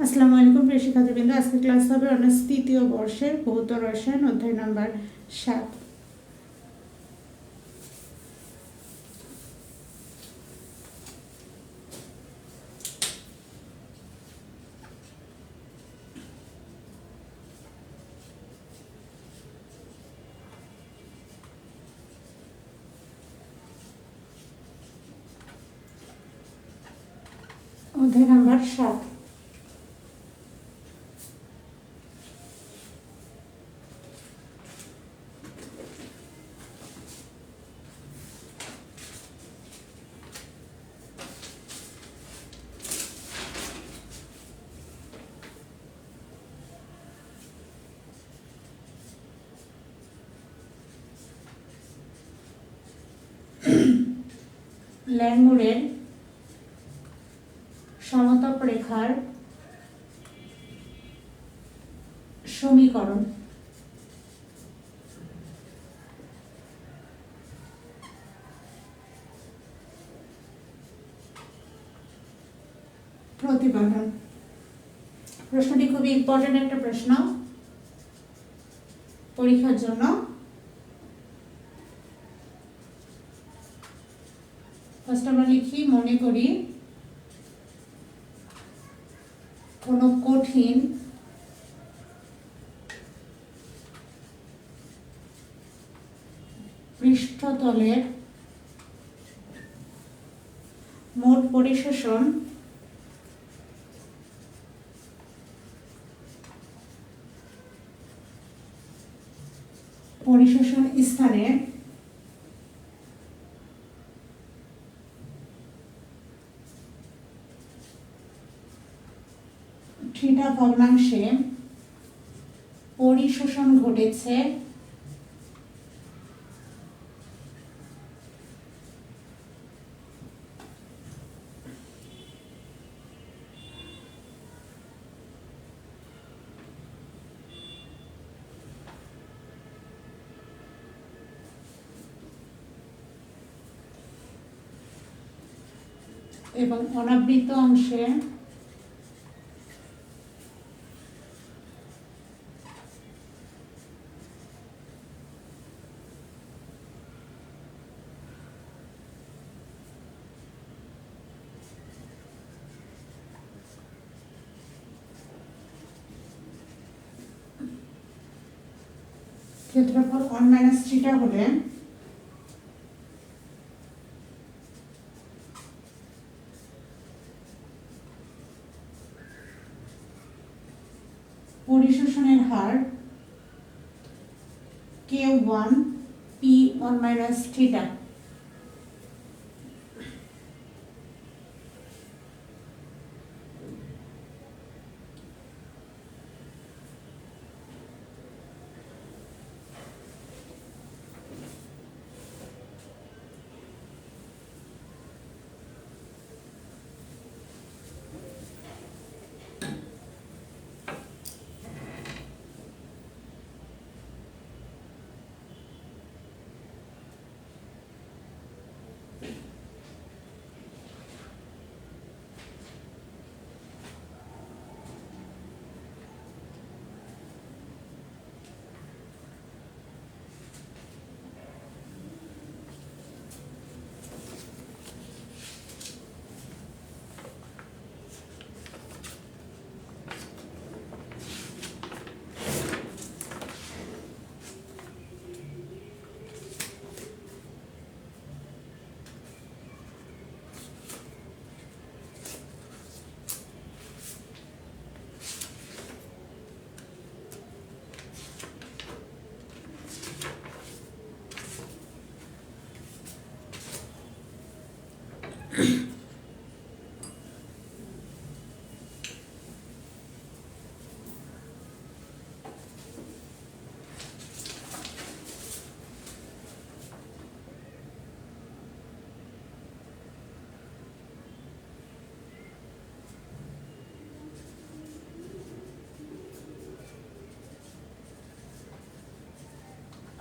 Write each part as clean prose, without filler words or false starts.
আসসালামু আলাইকুম প্রিয় শিক্ষার্থীবৃন্দ। আজকে ক্লাস হবে অনার্স তৃতীয় বর্ষের ভৌত রসায়ন অধ্যায় নাম্বার 7। অধ্যায় নাম্বার 7। ল্যাংমুরের সমতাপ রেখার সমীকরণ। প্রতিপাদন। প্রশ্নটি খুবই ইম্পর্টেন্ট একটা প্রশ্ন পরীক্ষার জন্য। ফার্স্ট আমরা লিখি, মনে করি কোনো কঠিন পৃষ্ঠতলের মোট পরিশোষণ স্থানে থিটা ভগ্নাংশে পরিশোষণ ঘটেছে এবং অনাবৃত অংশে ক্ষেত্রফল 1 - থিটা হলে পরিশোষণের হার K1 P1 - থিটা।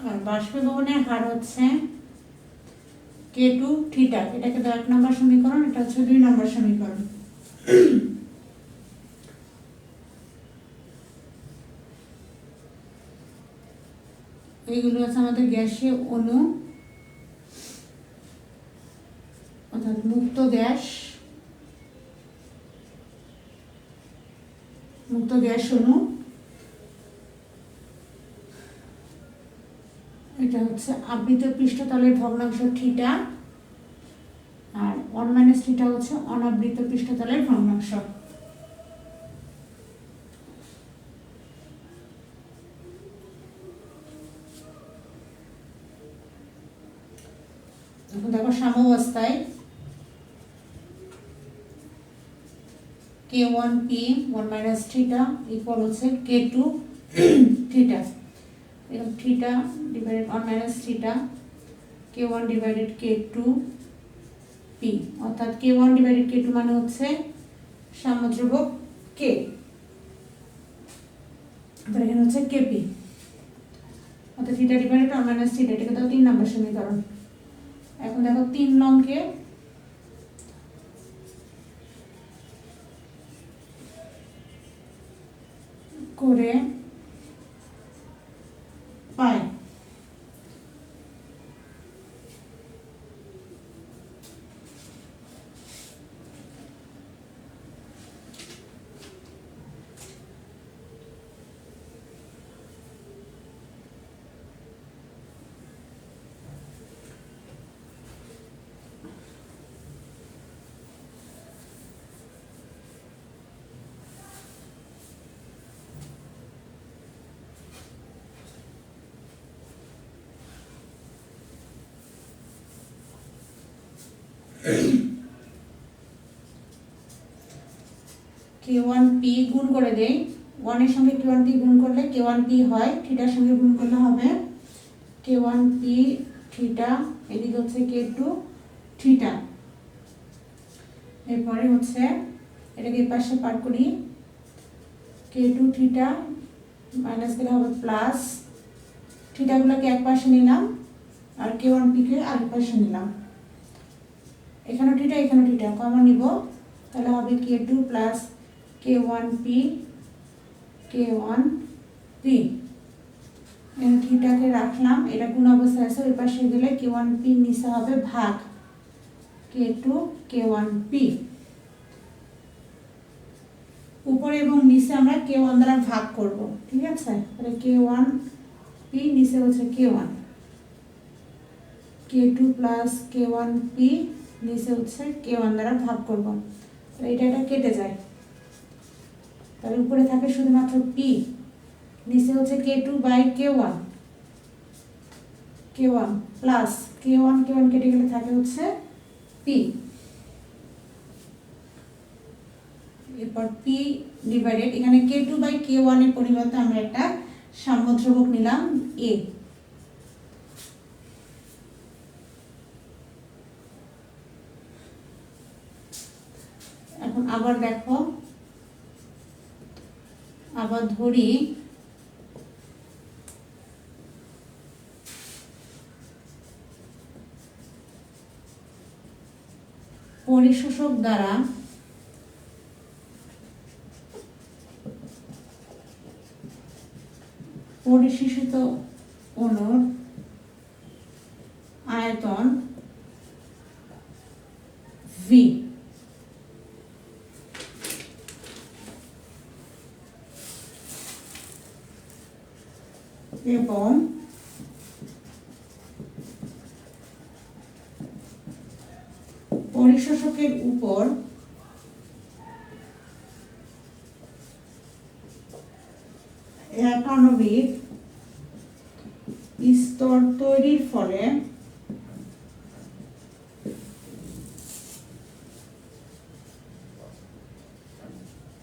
আর বাষ্পীভবনের হার হচ্ছে K2 থিটা। এটাকে 1 নম্বর সমীকরণ, এটা হচ্ছে 2 নম্বর সমীকরণ। এইগুলো আছে আমাদের গ্যাসীয় অণু অর্থাৎ মুক্ত গ্যাস অণু। এটা হচ্ছে আবৃত পৃষ্ঠতলের ভগ্নাংশ থিটা, আর 1 - থিটা হচ্ছে অনাবৃত পৃষ্ঠতলের ভগ্নাংশ। এখন দেখো সাম্যাবস্থায় K1P 1 - থিটা ইকুয়াল হচ্ছে K2 থিটা, এরকম theta divided 1 - theta K1 divided K2 P, অর্থাৎ K1 ডিভাইডেড K2 মানে হচ্ছে সাম্যধ্রুবক K, তাহলে এখানে হচ্ছে KP, অর্থাৎ থিটা ডিভাইডেড 1 - থিটা, এটাকে দাও 3 নম্বর সমীকরণ। এখন দেখো 3 নংকে করে পাই K1P গুণ করে দেই, 1 এর সঙ্গে K1P গুণ করলে K1P হয়, থিটার সঙ্গে গুণ করলে হবে K1P থিটা, এদিকে হচ্ছে K2 থিটা। এরপরে হচ্ছে এটাকে এই পাশে পার করি, K2 থিটা মাইনাস দিলে হবে প্লাস, থিটাগুলোকে এক পাশে নিলাম আর K1P কে আরেক পাশে নিলাম, এখানে থিটা এখানে থিটা কমন নিব, তাহলে হবে K2 প্লাস K1P থিটাকে রাখলাম, এটা কোন অবস্থায় আছে ওই পাশে গেলে K1P নিচে হবে ভাগ K2 K1P, উপরে এবং নিচে আমরা K1 দ্বারা ভাগ করব, ঠিক আছে, তাহলে K1P নিচে হচ্ছে K1, K2 প্লাস K1P নিচে হচ্ছে K1 দ্বারা ভাগ করব, তাহলে এটা কেটে যায়, তাহলে উপরে থাকে শুধুমাত্র P, নিচে হচ্ছে K2 by K1 plus K1 কেটে গেলে থাকে হচ্ছে P, এরপর P ডিভাইডেড এখানে K2 বাই K1 এর পরিবর্তে আমরা একটা সাম্যধ্রুবক নিলাম A, এখন আবার দেখো, আবার ধরি পরিশোষক দ্বারা পরিশোষিত অণুর আয়তন V, এবং পরিশোষকের উপর আণবিক স্তর তৈরির ফলে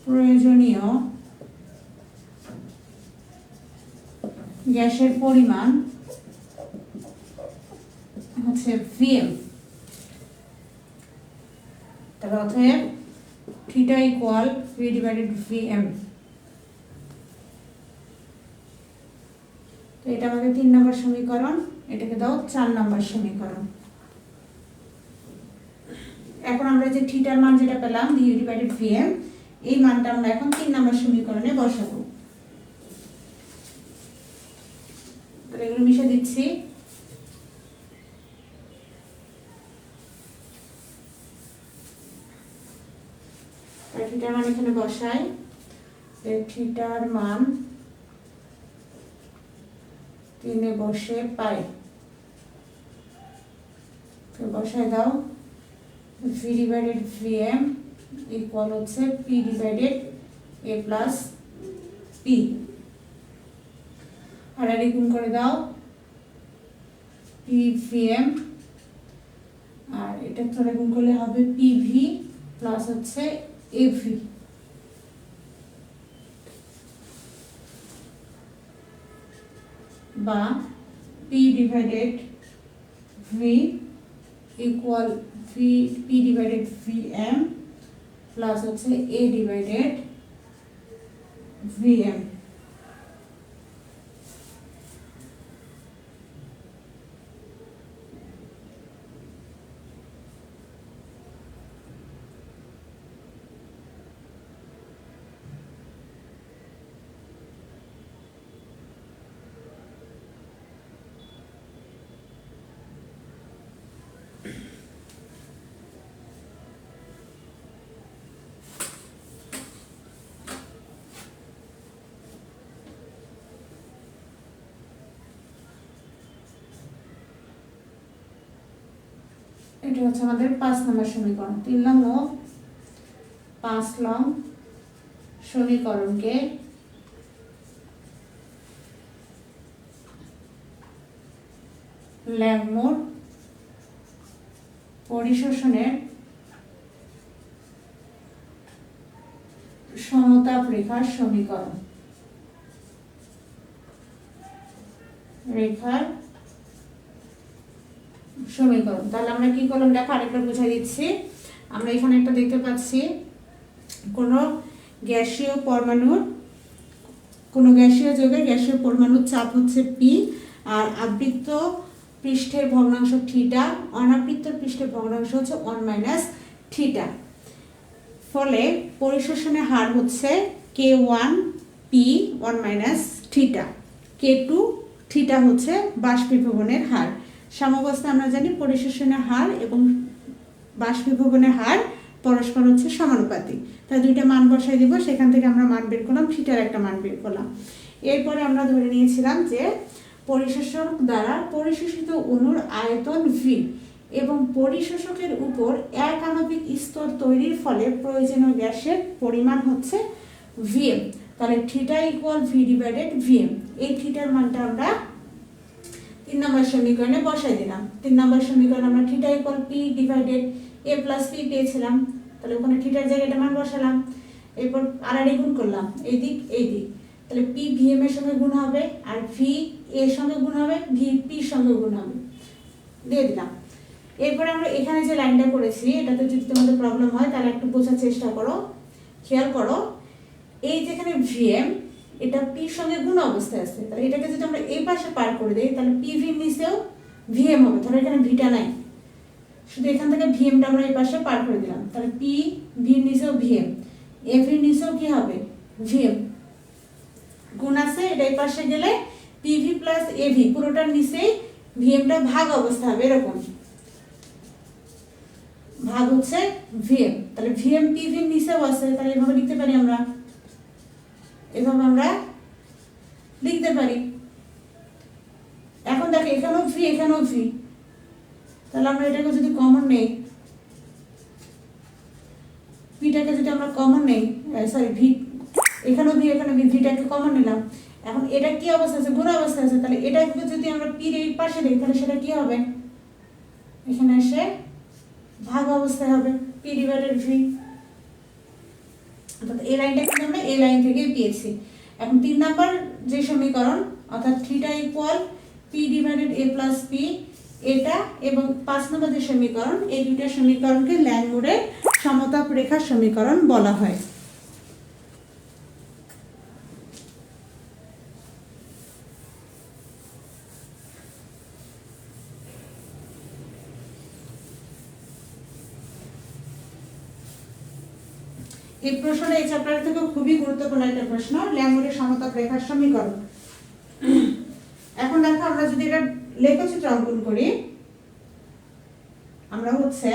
প্রয়োজনীয় গ্যাসের পরিমাণ হচ্ছে Vm, তাহলে অতএব theta equal V divided Vm, তো এটা আমাদের 3 নম্বর সমীকরণ, এটাকে দাও 4 নম্বর সমীকরণ। এখন আমরা যে থিটার মান যেটা পেলাম V ডিভাইডেড Vm, এই মানটা আমরা এখন 3 নম্বর সমীকরণে বসাবো। তাহলে এগুলো মিশে দিচ্ছি। থিটার মান এখানে বসাই, থিটার মান 3 বসে পাই, তো বসাই দাও। ভি ডিভাইডেড ভিএম ইকুয়াল হচ্ছে পি ডিভাইডেড এ প্লাস পি, আর গুণ করে দাও পি ভিএম, আর এটা তোরা গুণ করলে হবে পিভি প্লাস হচ্ছে এভি, বা P divided V equal V P divided VM plus হচ্ছে এ ডিভাইডেড ভিএম। এটা হচ্ছে আমাদের 5 নম্বর সমীকরণ। 3 নং ও 5 নং সমীকরণকে ল্যাংমোর পরিশোষণের সমতাপ রেখার সমীকরণ, রেখার সমীকরণ। তাহলে আমরা কি করলাম দেখো, আরেকবার বুঝাই দিচ্ছি। আমরা এখানে একটা দেখতে পাচ্ছি, কোনো গ্যাসীয় পরমাণুর, কোনো গ্যাসীয় যৌগের গ্যাসীয় পরমাণুর চাপ হচ্ছে পি, আর আবৃত পৃষ্ঠের ভগ্নাংশ থিটা, অনাবৃত পৃষ্ঠের ভগ্নাংশ হচ্ছে 1 মাইনাস থিটা। ফলে পরিশোষণের হার হচ্ছে K1 P 1 minus theta, K2 theta হচ্ছে বাষ্পীভবনের হার। সাম্যাবস্থায় আমরা জানি পরিশোষণের হার এবং বাষ্পীভবনের হার পরস্পর হচ্ছে সমানুপাতিক, তাই দুইটা মান বসাই দিব, সেখান থেকে আমরা মান বের করলাম, থিটার একটা মান বের করলাম। এরপরে আমরা ধরে নিয়েছিলাম যে পরিশোষক দ্বারা পরিশোষিত অণুর আয়তন ভি এবং পরিশোষকের উপর এক আণবিক স্তর তৈরির ফলে প্রয়োজনীয় গ্যাসের পরিমাণ হচ্ছে ভিএম। তাহলে theta equal b divided VM, এই থিটার মানটা আমরা 3 নম্বর সমীকরণে বসাই দিলাম। 3 নম্বর সমীকরণ আমরা থিটা ইকুয়াল পি ডিভাইডেড এ প্লাস পি পেয়েছিলাম, তাহলে ওখানে থিটার জায়গায় এটা মান বসালাম। এরপর আর গুণ করলাম এই দিক এই দিক, তাহলে পি ভিএম এর সঙ্গে গুণ হবে, আর ভি এর সঙ্গে গুণ হবে, ভি পির সঙ্গে গুণ হবে, দিয়ে দিলাম। এরপরে আমরা এখানে যে লাইনটা করেছি, এটাতে যদি তোমাদের প্রবলেম হয় তাহলে একটু বোঝার চেষ্টা করো, খেয়াল করো। এই যেখানে ভিএম, এটা পির সঙ্গে গুণ অবস্থায় আছে, তাহলে এটাকে যদি আমরা এই পাশে পার করে দেই তাহলে পিভির নিচেও ভিএম হবে, তাহলে এখানে ভিটা নাই, শুধু এখান থেকে ভিএমটা আমরা এই পাশে পার করে দিলাম, তাহলে পি ভির নিচেও ভিএম, এভির নিচেও কি হবে ভিএম, গুণ আছে, এটা এই পাশে গেলে পিভি প্লাস এভি পুরোটার নিচেই ভিএমটা ভাগ অবস্থা হবে, এরকম ভাগ হচ্ছে ভিএম, তাহলে ভিএম পিভির নিচেও আছে, তাহলে এভাবে লিখতে পারি আমরা, এভাবে আমরা লিখতে পারি। এখন দেখো এখানেও ভি এখানেও ভি, তাহলে আমরা এটাকে যদি কমন নেই, ভিটাকে যদি আমরা কমন নেই, সরি ভি এখানেও ভি এখানে ভি, ভিটাকে কমন নিলাম। এখন এটা কি অবস্থা আছে, গুণ অবস্থা আছে, তাহলে এটাকে যদি আমরা পির এই পাশে দিই তাহলে সেটা কি হবে, এখানে এসে ভাগ অবস্থায় হবে, পি ডিভাইডেড ভি। অর্থাৎ এই লাইনটা কিন্তু আমরা এই লাইন থেকে পেয়েছি। এখন 3 নাম্বার যে সমীকরণ, অর্থাৎ থিটা ইকুয়াল পি ডিভাইডেড এ প্লাস পি, এটা এবং 5 নম্বর যে সমীকরণ, এই দুইটা সমীকরণকে ল্যাংমোরের সমতাপ রেখার সমীকরণ বলা হয়। এই প্রশ্নটা এই চ্যাপ্টার থেকে খুবই গুরুত্বপূর্ণ একটা প্রশ্ন, ল্যাংমোরের সমতাপ রেখার সমীকরণ। এখন এখন দেখো আমরা যদি এটা লেখচিত্র অঙ্কন করি, আমরা হচ্ছে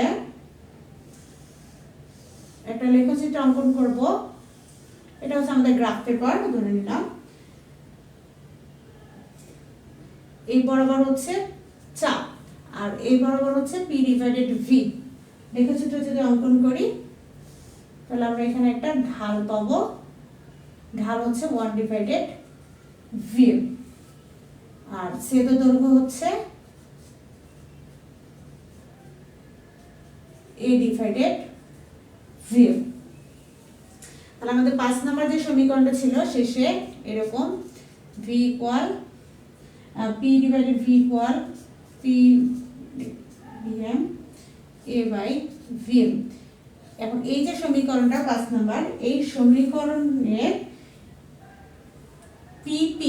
একটা লেখচিত্র অঙ্কন করব। এটা হচ্ছে আমাদের গ্রাফ পেপার ধরে নিলাম। এই বরাবর হচ্ছে চাপ আর এই বরাবর হচ্ছে পি ডিভাইডেড ভি। লেখচিত্র যদি অঙ্কন করি তাহলে আমরা এখানে একটা ঢাল পাবো। ঢাল হচ্ছে 1 ডিভাইডেড ভি আর ছেদ দৈর্ঘ্য হচ্ছে a ডিভাইডেড ভি। তাহলে আমাদের 5 নাম্বার যে সমীকরণটা ছিল শেষে এরকম v equal p divided v equal p vm a by vm। এখন এই যে সমীকরণটা 5 নাম্বার, এই সমীকরণের pp,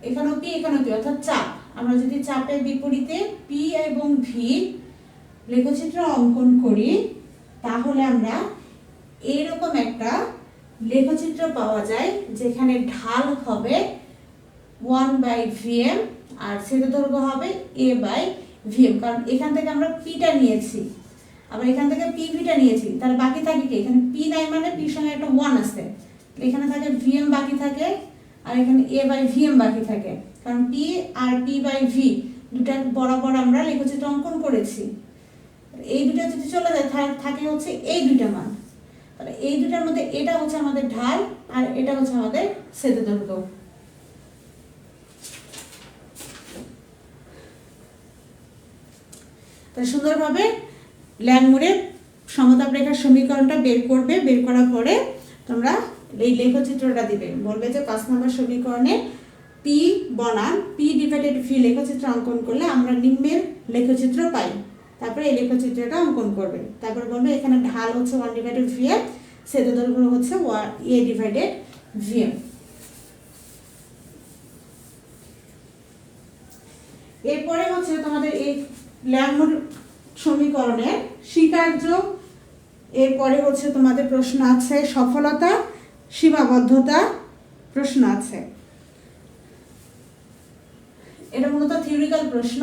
এখানেও p এখানেও p অর্থাৎ চাপ, আমরা যদি চাপের বিপরীতে p এবং v লেখচিত্র অঙ্কন করি তাহলে আমরা এইরকম একটা লেখচিত্র পাওয়া যায় যেখানে ঢাল হবে 1 বাই vm আর ছেদ দৈর্ঘ্য হবে a বাই vm। কারণ এখান থেকে আমরা p টা নিয়েছি, আবার এখান থেকে pv টা নিয়েছি, তাহলে বাকি থাকে কি? এখানে p নাই মানে p এর সঙ্গে একটা 1 আছে, এখানে থাকে vm বাকি থাকে আর এখানে a বাই vm বাকি থাকে। কারণ p আর p বাই v দুটো বরাবর আমরা লেখচিত্র অঙ্কন করেছি। এই দুটো যদি চলে যায় থাকে হচ্ছে এই দুইটা মান। তাহলে এই দুটার মধ্যে এটা হচ্ছে আমাদের ঢাল আর এটা হচ্ছে আমাদের ছেদ দৈর্ঘ্য। তাহলে সুন্দরভাবে ল্যাংমুরের সমতাপ রেখার সমীকরণটা বের করবে। বের করার পরে তোমরা এই লেখচিত্রটা দিবে, বলবে যে 5 নম্বর সমীকরণে p বনাম p ডিভাইডেড v লেখচিত্র অঙ্কন করলে আমরা নিম্নের লেখচিত্র পাই। তারপরে এই লেখচিত্রটা অঙ্কন করবে। তারপর বলবে এখানে ঢাল হচ্ছে 1 ডিভাইডেড vm, ছেদ দৈর্ঘ্য হচ্ছে a ডিভাইডেড vm। এরপরে হচ্ছে তোমাদের এই ল্যাংমুর সমীকরণের স্বীকার্য। এরপরে হচ্ছে তোমাদের প্রশ্ন আছে সফলতা, সীমাবদ্ধতা প্রশ্ন আছে। এটা মূলত থিওরিক্যাল প্রশ্ন।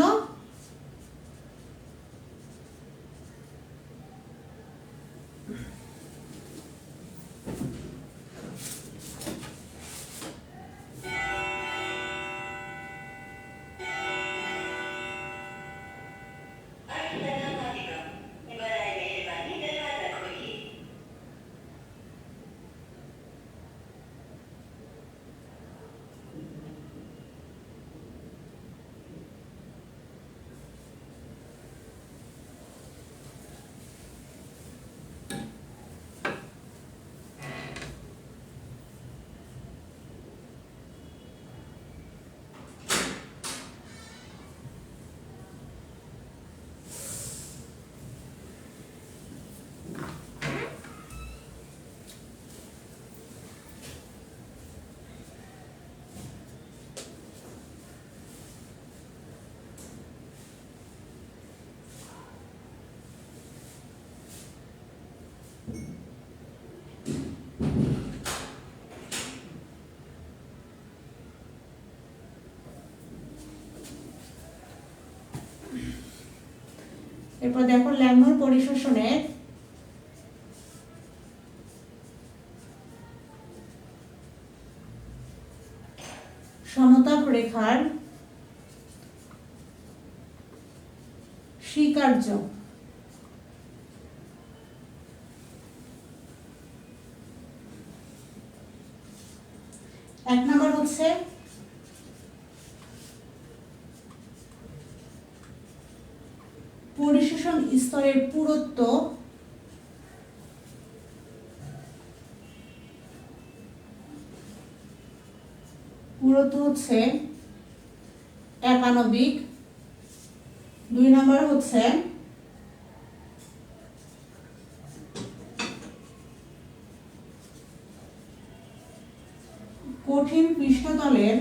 এরপর দেখো ল্যাংমুর পরিশোষণের সমতাপ রেখার স্বীকার্য। 1 নম্বর হচ্ছে পরিশোষণ স্তরের পুরুত্ব হচ্ছে 91। 2 নম্বর হচ্ছে কঠিন পৃষ্ঠতলের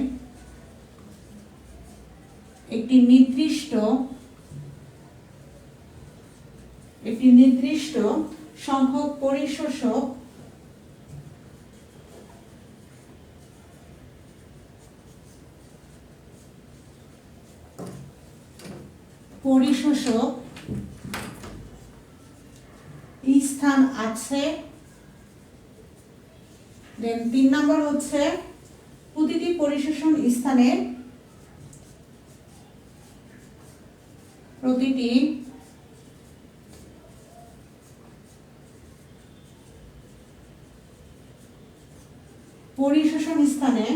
একটি নির্দিষ্ট সংখ্যক পরিশোষক পরিশোষক স্থান আছে। দেন 3 নম্বর হচ্ছে প্রতিটি পরিশোষণ স্থানে প্রতিটি পরিশোষণ স্থানে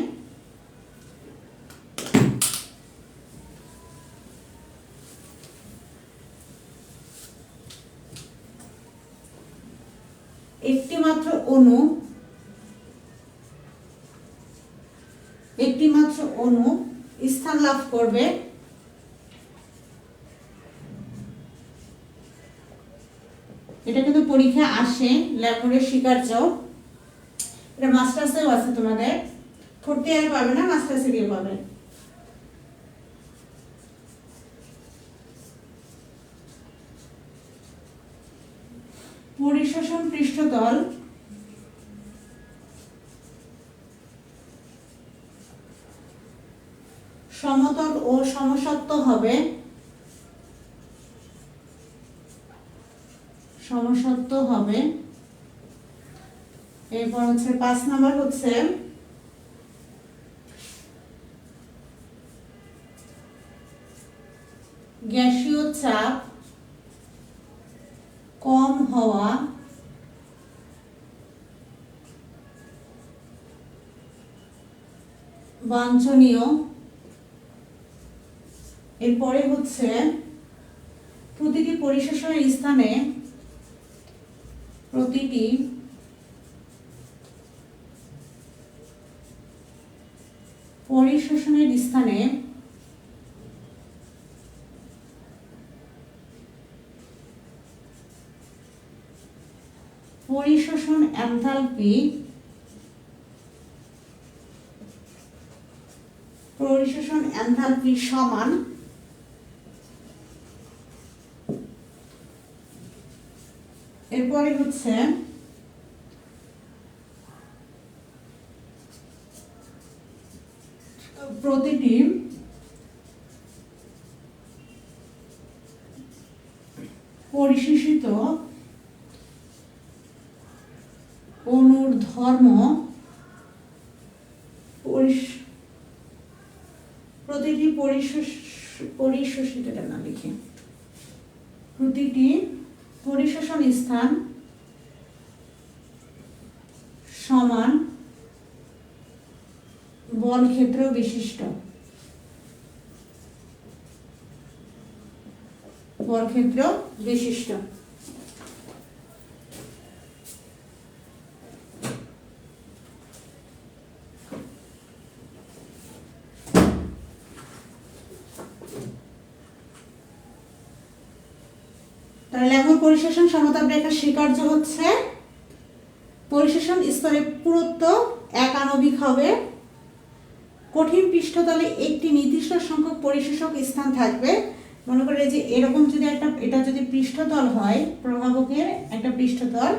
একটিমাত্র অণু স্থান লাভ করবে। এটা কিন্তু পরীক্ষা আসে, ল্যাবরেটরি স্বীকার্য। এটা মাস্টার্সেও আছে, তোমাদের 4th ইয়ার পাবে না, মাস্টার্সে গিয়ে পাবে। পরিশোষণ পৃষ্ঠতল সমতল ও সমসত্ব হবে। এরপর হচ্ছে 5 নম্বর হচ্ছে গ্যাসীয় চাপ কম হওয়া বাঞ্ছনীয়। এরপরে হচ্ছে প্রতিটি পরিশোষণের স্থানে পরিশোষণ এনথালপি সমান এরপরে হচ্ছে প্রতিটি পরিশোষিত অণুর ধর্ম প্রতিটি পরিশোষণ স্থান সমান বল ক্ষেত্র বিশিষ্ট। ল্যাবরেটরি পরিশোষণ সমতাপ রেখা স্বীকার্য হচ্ছে পরিশোষণ স্তরের পুরুত্ব 1 আণবিক হবে। কঠিন পৃষ্ঠতলে একটি নির্দিষ্ট সংখ্যক পরিশোষক স্থান থাকবে। মনে করে যে এরকম যদি এটা যদি পৃষ্ঠতল হয়, প্রভাবকের একটা পৃষ্ঠতল,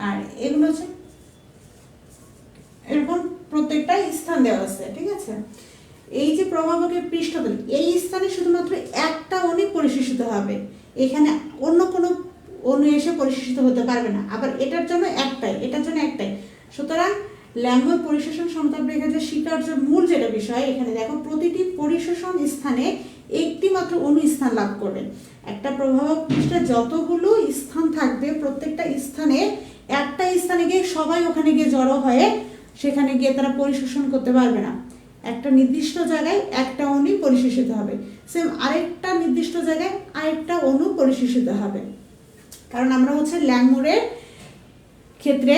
আর এগুলো হচ্ছে এরকম প্রত্যেকটা স্থান দেওয়া আছে, ঠিক আছে। এই যে প্রভাবকের পৃষ্ঠতল, এই স্থানে শুধুমাত্র একটা অণু পরিশোষিত হবে, এখানে অন্য কোনো অণু এসে পরিশোষিত হতে পারবে না। আবার এটার জন্য একটাই। সুতরাং ল্যাঙ্গুয়ের পরিশোষণ সমতাপ রেখা যে স্বীকার্য মূল যেটা বিষয়, এখানে দেখো প্রতিটি পরিশোষণ স্থানে একটি মাত্র অণু স্থান লাভ করবে। একটা প্রভাবক পৃষ্ঠে যতগুলো স্থান থাকবে, প্রত্যেকটা স্থানে একটা স্থানে গিয়ে সবাই ওখানে গিয়ে জড়ো হয়ে সেখানে গিয়ে তারা পরিশোষণ করতে পারবে না। একটা নির্দিষ্ট জায়গায় একটা অণু পরিশোষিত হবে, সেম আরেকটা নির্দিষ্ট জায়গায় আরেকটা অণু পরিশোষিত হবে। কারণ আমরা হচ্ছে ল্যাঙ্গুরের ক্ষেত্রে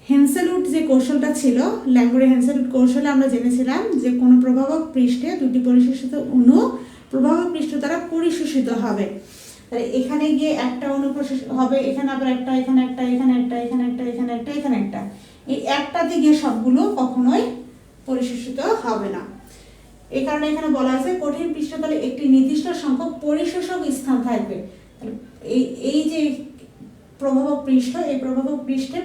হেন্সেলউড যে কৌশলটা ছিল, ল্যাঙ্গুরের হেন্সেলউড কৌশলে আমরা জেনেছিলাম যে কোনো প্রভাবক পৃষ্ঠে দুটি পরিশোষিত অণু প্রভাবক পৃষ্ঠ দ্বারা পরিশোষিত হবে। তাহলে এখানে গিয়ে একটা অণু হবে, এখানে আবার একটা, এখানে একটা, এখানে একটা, এখানে একটা, এখানে একটা, এখানে একটা, এই একটাতে গিয়ে সবগুলো কখনোই পরিশোষিত হবে না। এই কারণে এখানে বলা আছে কঠিন পৃষ্ঠতলে একটি নির্দিষ্ট সংখ্যক পরিশোষক স্থান থাকবে। এই যে প্রভাবক পৃষ্ঠ, এই প্রভাবক পৃষ্ঠে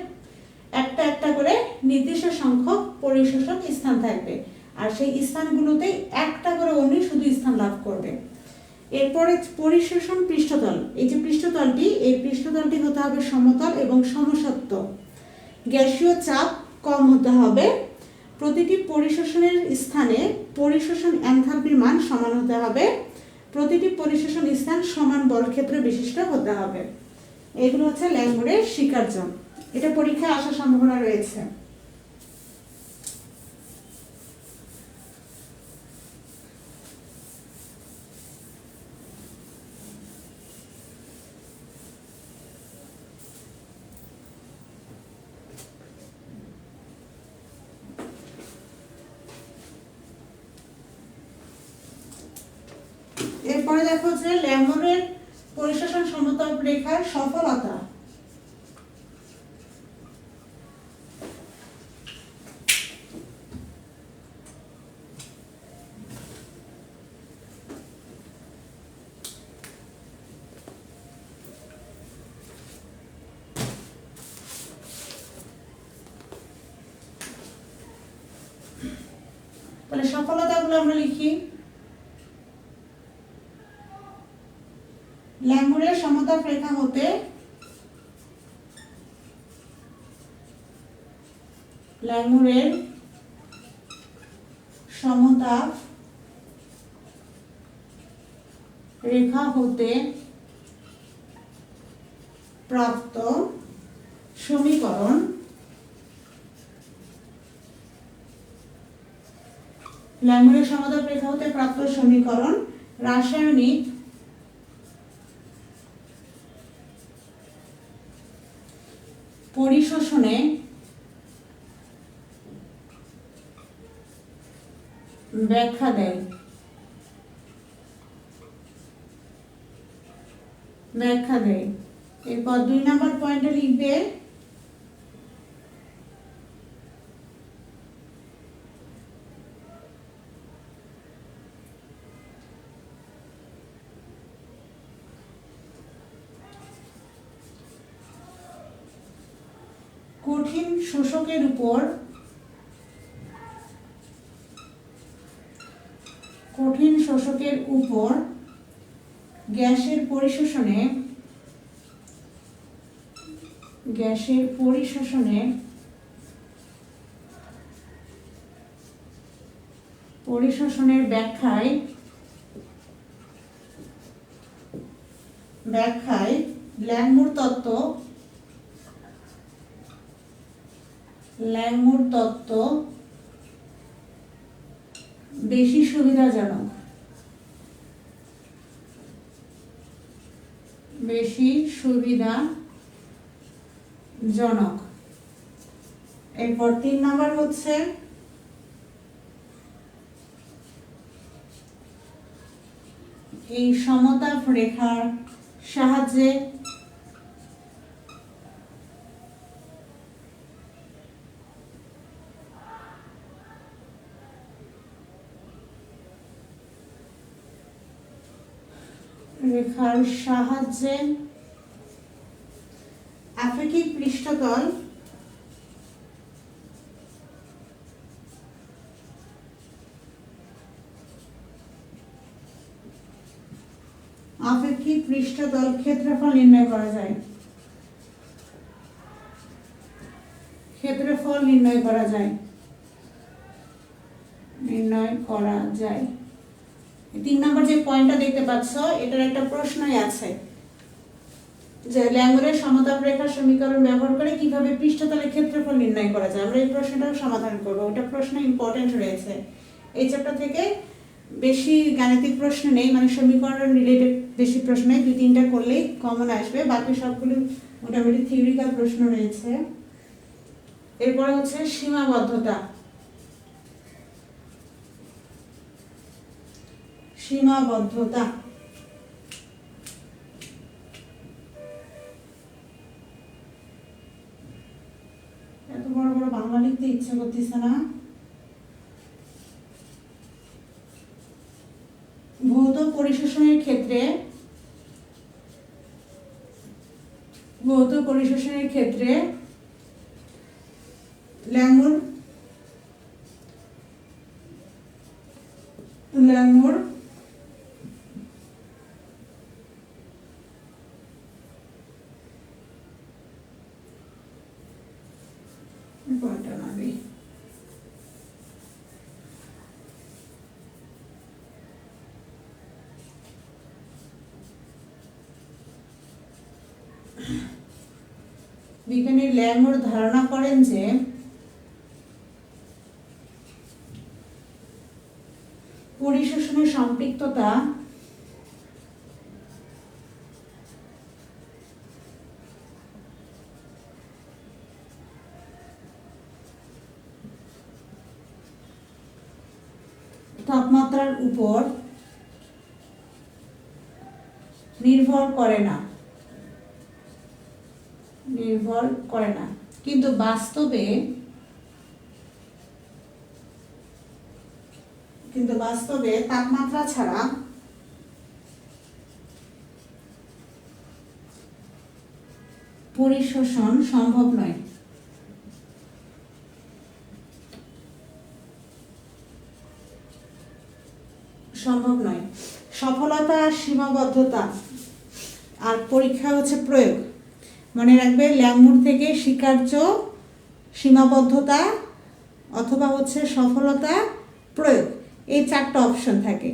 একটা একটা করে নির্দিষ্ট সংখ্যক পরিশোষক স্থান থাকবে, আর সেই স্থানগুলোতে একটা করে অণু শুধু স্থান লাভ করবে। এরপরে পরিশোষণ পৃষ্ঠতল, এই যে পৃষ্ঠতলটি, এই পৃষ্ঠতলটি হতে হবে সমতল এবং সমসত্ব। গ্যাসীয় চাপ কম হতে হবে। প্রতিটি পরিশোষণের স্থানে পরিশোষণ এনথালপির মান সমান হতে হবে। প্রতিটি পরিশোষণ স্থান সমান বলক্ষেত্র বিশিষ্ট হতে হবে। এগুলো হচ্ছে ল্যাঙ্গুরের স্বীকার্য। এটা পরীক্ষায় আসার সম্ভাবনা রয়েছে। এরপরে দেখো যে ল্যাঙ্গুরের পরিশোষণ সমতল রেখার সফলতা। তাহলে সফলতাগুলো আমরা লিখি। ল্যাঙ্গুরের সমতাপ রেখা হতে ল্যাঙ্গুরের সমতাপ রেখা হতে প্রাপ্ত সমীকরণ ল্যাঙ্গুরের সমতাপ রেখা হতে প্রাপ্ত সমীকরণ রাসায়নিক পরিশোষণে ব্যাখ্যা দেয়। এরপর 2 নম্বর পয়েন্টে লিখবে কঠিন শোষকের উপর গ্যাসের পরিশোষণের ব্যাখ্যায় ল্যাঙ্গুর তত্ত্ব বেশি সুবিধাজনক। এরপর 3 নম্বর হচ্ছে এই সমতাপ রেখার সাহায্যে আপেক্ষিক পৃষ্ঠতল ক্ষেত্রফল নির্ণয় করা যায়। নির্ণয় করা যায়। 3 নম্বর যে পয়েন্টটা দেখতে পাচ্ছ, এটার একটা প্রশ্নই আছে যে ল্যাঙ্গুরের সমতাপ রেখার সমীকরণ ব্যবহার করে কিভাবে পৃষ্ঠতলের ক্ষেত্রফল নির্ণয় করা যায়। আমরা এই প্রশ্নটাও সমাধান করব। ওটা প্রশ্ন ইম্পর্টেন্ট রয়েছে। এই চ্যাপ্টার থেকে বেশি গাণিতিক প্রশ্ন নেই, মানে সমীকরণ রিলেটেড বেশি প্রশ্ন নেই, 2-3টা করলেই কমন আসবে। বাকি সবগুলো মোটামুটি থিওরিক্যাল প্রশ্ন রয়েছে। এরপরে হচ্ছে সীমাবদ্ধতা। এত বড় বড় বাংলা লিখতে ইচ্ছা করতেছে না। ভৌত পরিশোষণের ক্ষেত্রে ল্যাঙ্গুর পয়েন্টটা নাবি বিজ্ঞানী ল্যামোর ধারণা করেন যে পরিশোষণের সম্পৃক্ততা তাপমাত্রার উপর নির্ভর করে না, কিন্তু বাস্তবে তাপমাত্রা ছাড়া পরিশোষণ সম্ভব নয়। সফলতা আর সীমাবদ্ধতা আর পরীক্ষা হচ্ছে প্রয়োগ। মনে রাখবে ল্যামুর থেকে স্বীকার্য, সীমাবদ্ধতা অথবা হচ্ছে সফলতা, প্রয়োগ, এই চারটা অপশন থাকে।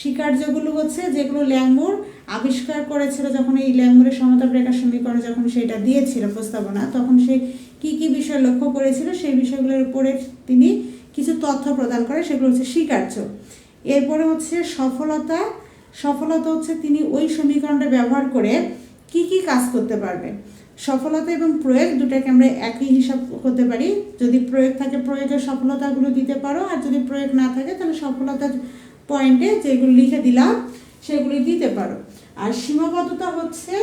স্বীকার্যগুলো হচ্ছে যেগুলো ল্যামুর আবিষ্কার করেছিল যখন এই ল্যামুরের সমতাপ রেখা সমীকরণ যখন সেটা দিয়েছিল প্রস্তাবনা, তখন সে কি কি বিষয় লক্ষ্য করেছিল সেই বিষয়গুলোর উপরে তিনি কিছু তথ্য প্রদান করে, সেগুলো হচ্ছে স্বীকার্য। এরপরে হচ্ছে সফলতা হচ্ছে তিনি ওই সমীকরণটা ব্যবহার করে কি কি কাজ করতে পারবে। সফলতা এবং প্রয়োগ দুটাকে আমরা একই হিসাব করতে পারি। যদি প্রয়োগ থাকে প্রয়োগের সফলতাগুলো দিতে পারো, আর যদি প্রয়োগ না থাকে তাহলে সফলতার পয়েন্টে যেগুলো লিখে দিলাম সেগুলি দিতে পারো। আর সীমাবদ্ধতা হচ্ছে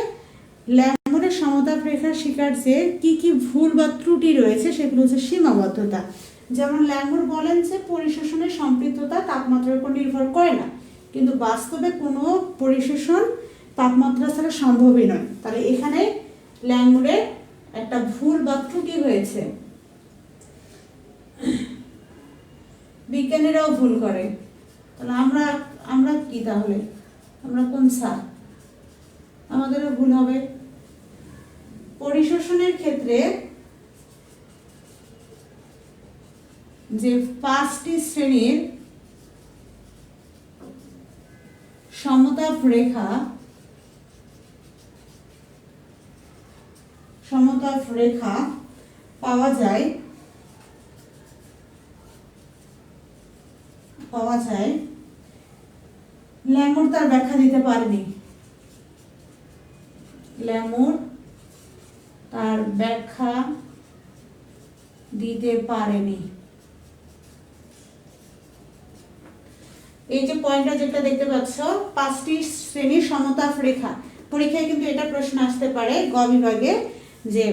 ল্যামোরের সমতাপ রেখার স্বীকার্যে কি কি ভুল বা ত্রুটি রয়েছে সেগুলো হচ্ছে সীমাবদ্ধতা। যেমন ল্যামোর বলেন যে পরিশোষণের সম্পৃক্ততা তাপমাত্রার উপর নির্ভর করে না, কিন্তু বাস্তবে কোনো পরিশোষণ তাপমাত্রা ছাড়া সম্ভবই নয়। তাহলে এখানে ল্যামোরের একটা ভুল বা ত্রুটি হয়েছে। বিজ্ঞানীরাও ভুল করে, তাহলে আমরা কি, তাহলে আমরা কোন স্যার? আমাদেরও ভুল হবে। পরিশোষণের ক্ষেত্রে যে 5টি শ্রেণীর সমতাপ রেখা পাওয়া যায় ল্যামোর তার ব্যাখ্যা দিতে পারেনি। এই যে পয়েন্টটা যেটা দেখতে পাচ্ছ, 5টি শ্রেণীর সমতাপ রেখা, পরীক্ষায় কিন্তু এটা প্রশ্ন আসতে পারে গ বিভাগে, যে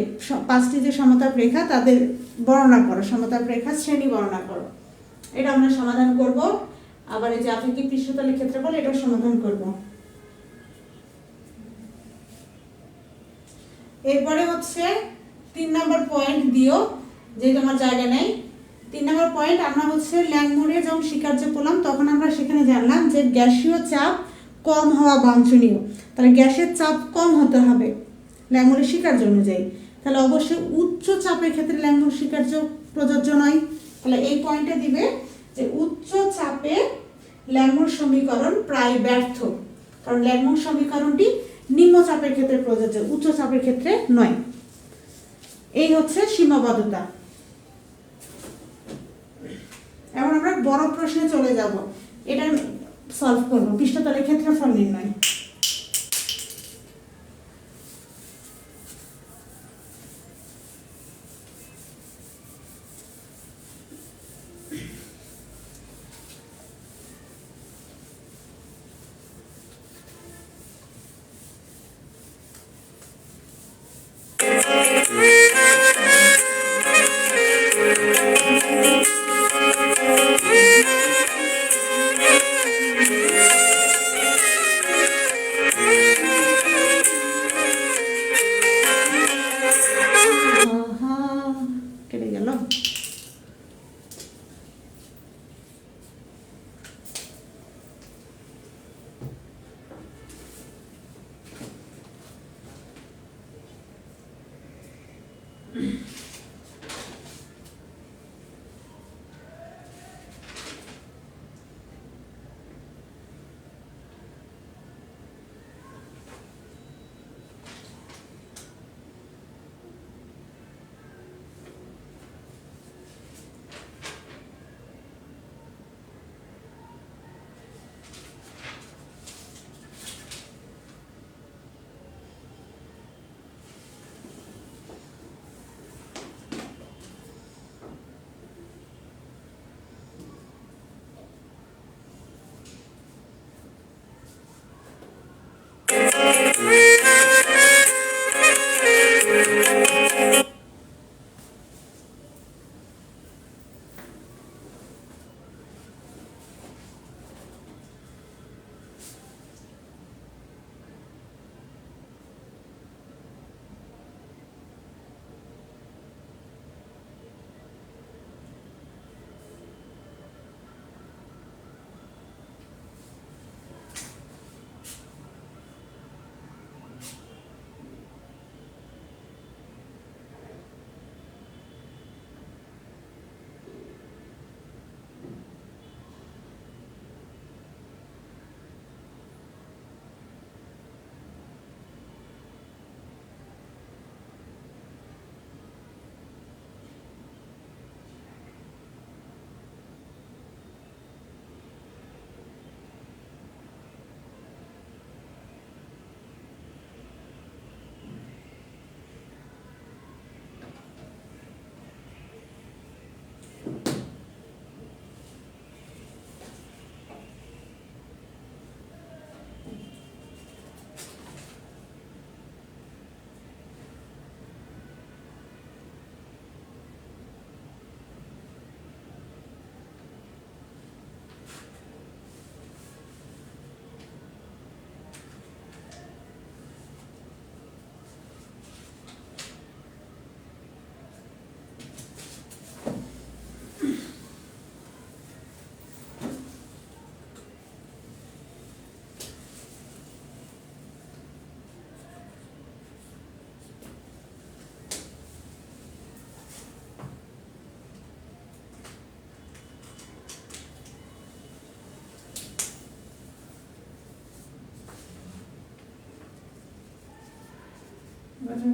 5টি যে সমতাপ রেখা তাদের বর্ণনা করো, সমতাপ রেখা শ্রেণী বর্ণনা করো। এটা আমরা সমাধান করব। আবার এই যে আপেক্ষিক পৃষ্ঠতলের ক্ষেত্রফল, এটাও সমাধান করব। এরপরে হচ্ছে 3 নম্বর পয়েন্ট দিও, যে তোমার জায়গা নেই। 3 নম্বর পয়েন্ট, আমরা হচ্ছে ল্যামোরে যখন স্বীকার্য পেলাম তখন আমরা সেখানে জানলাম যে গ্যাসীয় চাপ কম হওয়া বাঞ্ছনীয়। তাহলে গ্যাসের চাপ কম হতে হবে ল্যামোরের স্বীকার্য অনুযায়ী। তাহলে অবশ্যই উচ্চ চাপের ক্ষেত্রে ল্যামোর স্বীকার্য প্রযোজ্য নয়। তাহলে এই পয়েন্টে দিবে যে উচ্চ চাপে ল্যামোর সমীকরণ প্রায় ব্যর্থ, কারণ ল্যামোর সমীকরণটি নিম্ন চাপের ক্ষেত্রে প্রযোজ্য, উচ্চ চাপের ক্ষেত্রে নয়। এই হচ্ছে সীমাবদ্ধতা। এখন আমরা বড় প্রশ্নে চলে যাব, এটা সলভ করব, পৃষ্ঠতলের ক্ষেত্রফল নির্ণয়।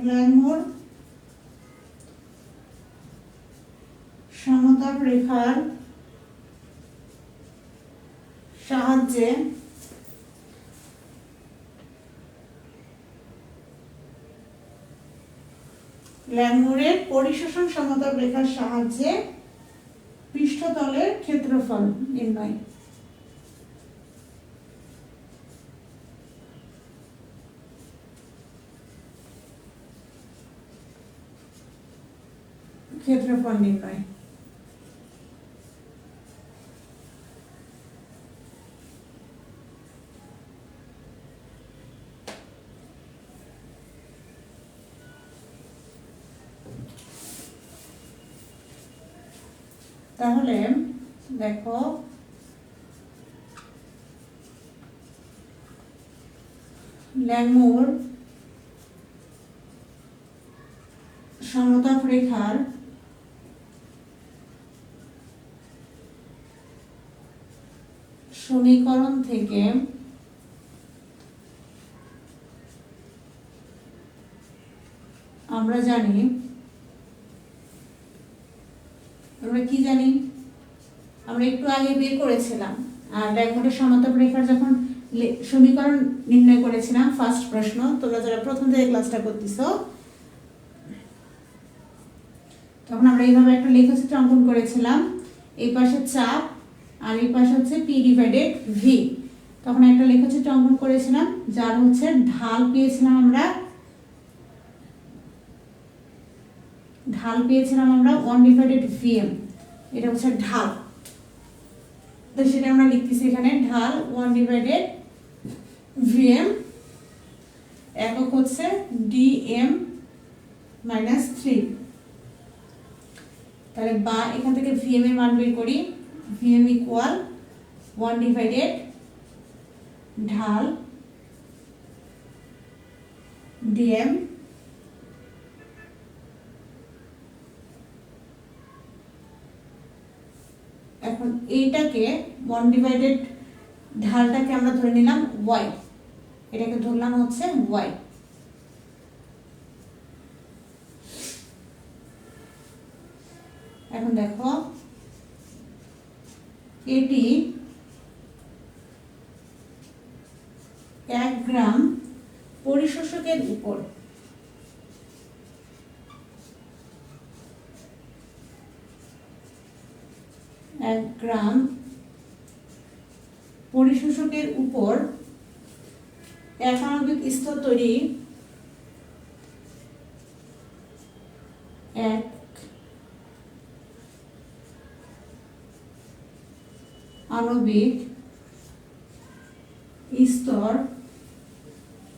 ল্যাংমুর সমতল রেখার সাহায্যে ল্যাংমুরের পরিশোষণ সমতল রেখার সাহায্যে পৃষ্ঠতলের ক্ষেত্রফল নির্ণয়। ক্ষেত্রফল নির্ণয়। তাহলে দেখো ল্যাংমুর সমতল রেখার সমীকরণ থেকে আমরা জানি, আমরা কি জানি, আমরা একটু আগে বের করেছিলাম আর ল্যাংমুরের সমতল রেখার যখন সমীকরণ নির্ণয় করেছিলাম ফার্স্ট প্রশ্ন, তোমরা যারা প্রথম থেকে ক্লাসটা করতেছো তখন আমরা এইভাবে একটা লেখচিত্র অঙ্কন করেছিলাম, এই পাশে চাপ আর এই পাশে হচ্ছে পি ডিভাইডেড ভি। তখন একটা লেখচিত্র অঙ্কন করেছিলাম যার হচ্ছে ঢাল পেয়েছিলাম আমরা 1/vm, এটা হচ্ছে ঢাল। তো সেটা আমরা লিখতেছি এখানে ঢাল 1/vm, একক হচ্ছে dm-3। তাহলে বা এখান থেকে vm এর মান বের করি, vm ইকুয়াল 1/ ঢাল dm। এখন এইটাকে 1/ ঢালটাকে আমরা ধরে নিলাম y, এটাকে ধরলাম হচ্ছে y। এখন দেখো এটি 1 গ্রাম পরিশোষকের উপর 1 গ্রাম পরিশোষকের উপর এক আণবিক স্তর তৈরি এক আণবিক স্তর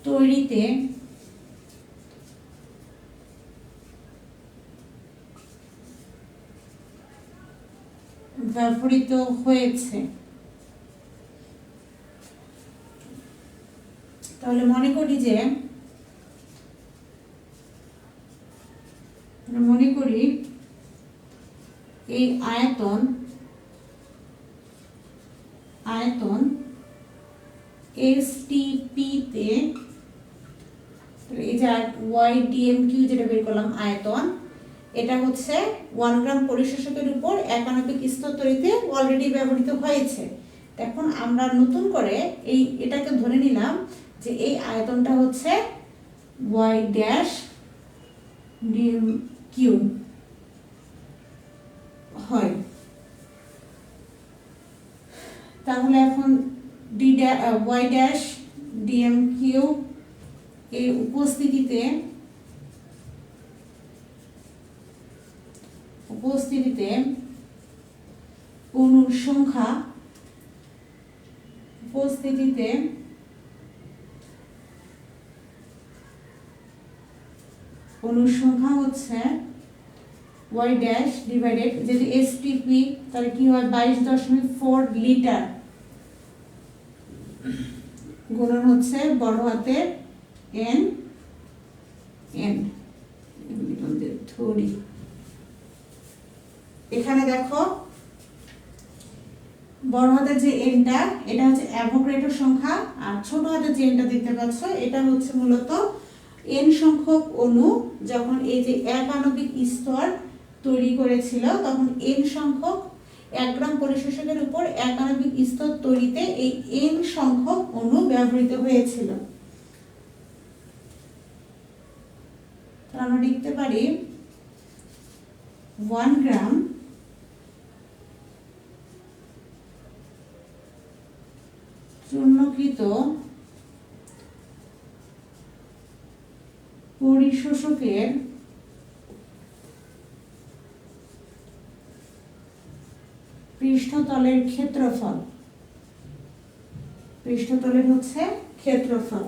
তৈরিতে ব্যবহৃত হয়েছে। তাহলে মনে করি এই আয়তন STP তে, এই যে YDMQ যেটা বের করলাম আয়তন, এটা হচ্ছে 1 গ্রাম পরিশোষকের উপর এক আণবিক স্তর তৈরিতে অলরেডি ব্যবহৃত হয়েছে। এখন আমরা নতুন করে এটাকে ধরে নিলাম যে এই আয়তনটা হচ্ছে Y-DMQ হয়। তাহলে এখন Y-DMQ এর উপস্থিতিতে অণুর সংখ্যা হচ্ছে Y ড্যাশ ডিভাইডেড, যদি STP তাহলে কি হয় 22.4 লিটার গুণন হচ্ছে বড় হাতের N থরি। এখানে দেখো বড় হাতের যে এনটা এটা হচ্ছে অ্যাভোগাড্রো সংখ্যা, আর ছোট হাতের যে এনটা দেখতে পাচ্ছ এটা হচ্ছে মূলত n সংখ্যক অণু যখন এই যে এক আণবিক স্তর তৈরি করেছিল তখন n সংখ্যক 1 গ্রাম পরিশোষকের উপর এক আণবিক স্তর তৈরিতে এই n সংখ্যক অণু ব্যবহৃত হয়েছিল। তাহলে আমরা লিখতে পারি 1 গ্রাম চূর্ণকৃত পরিশোষকের পৃষ্ঠতলের ক্ষেত্রফল, পৃষ্ঠতলের হচ্ছে ক্ষেত্রফল,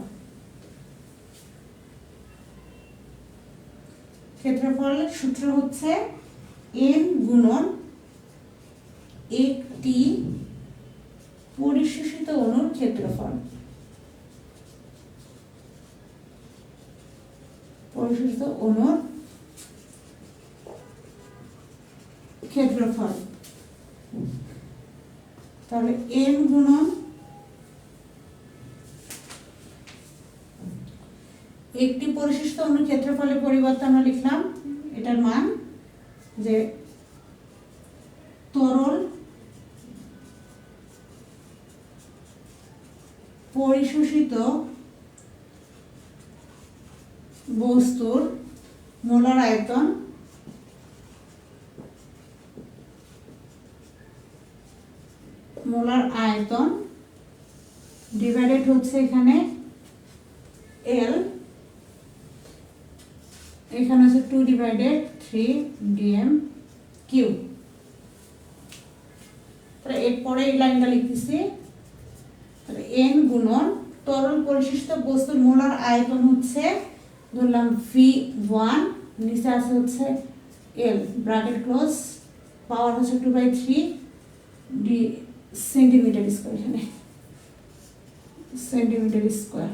ক্ষেত্রফলের সূত্র হচ্ছে n গুণন একটি পরিশোষিত অণুর ক্ষেত্রফল, পরিশোষিত অণুর ক্ষেত্রফল। তাহলে n গুণন একটি পরিশিষ্ট অণুর ক্ষেত্রফলের পরিবর্তে আমরা লিখলাম এটার মান যে তরল পরিশোষিত বস্তুর মোলার আয়তন ডিভাইডেড হচ্ছে এখানে L, এখানে হচ্ছে 2/3 dm কিউব। তাহলে এরপরে এই লাইনটা লিখতেছি, তাহলে n গুণন তরল পরিশিষ্ট বস্তুর মোলার আয়তন হচ্ছে ধরলাম V1, নিচে আছে হচ্ছে L, ব্র্যাকেট ক্লোজ, পাওয়ার হচ্ছে 2/3 সেন্টিমিটার স্কয়ার, এখানে সেন্টিমিটার স্কয়ার।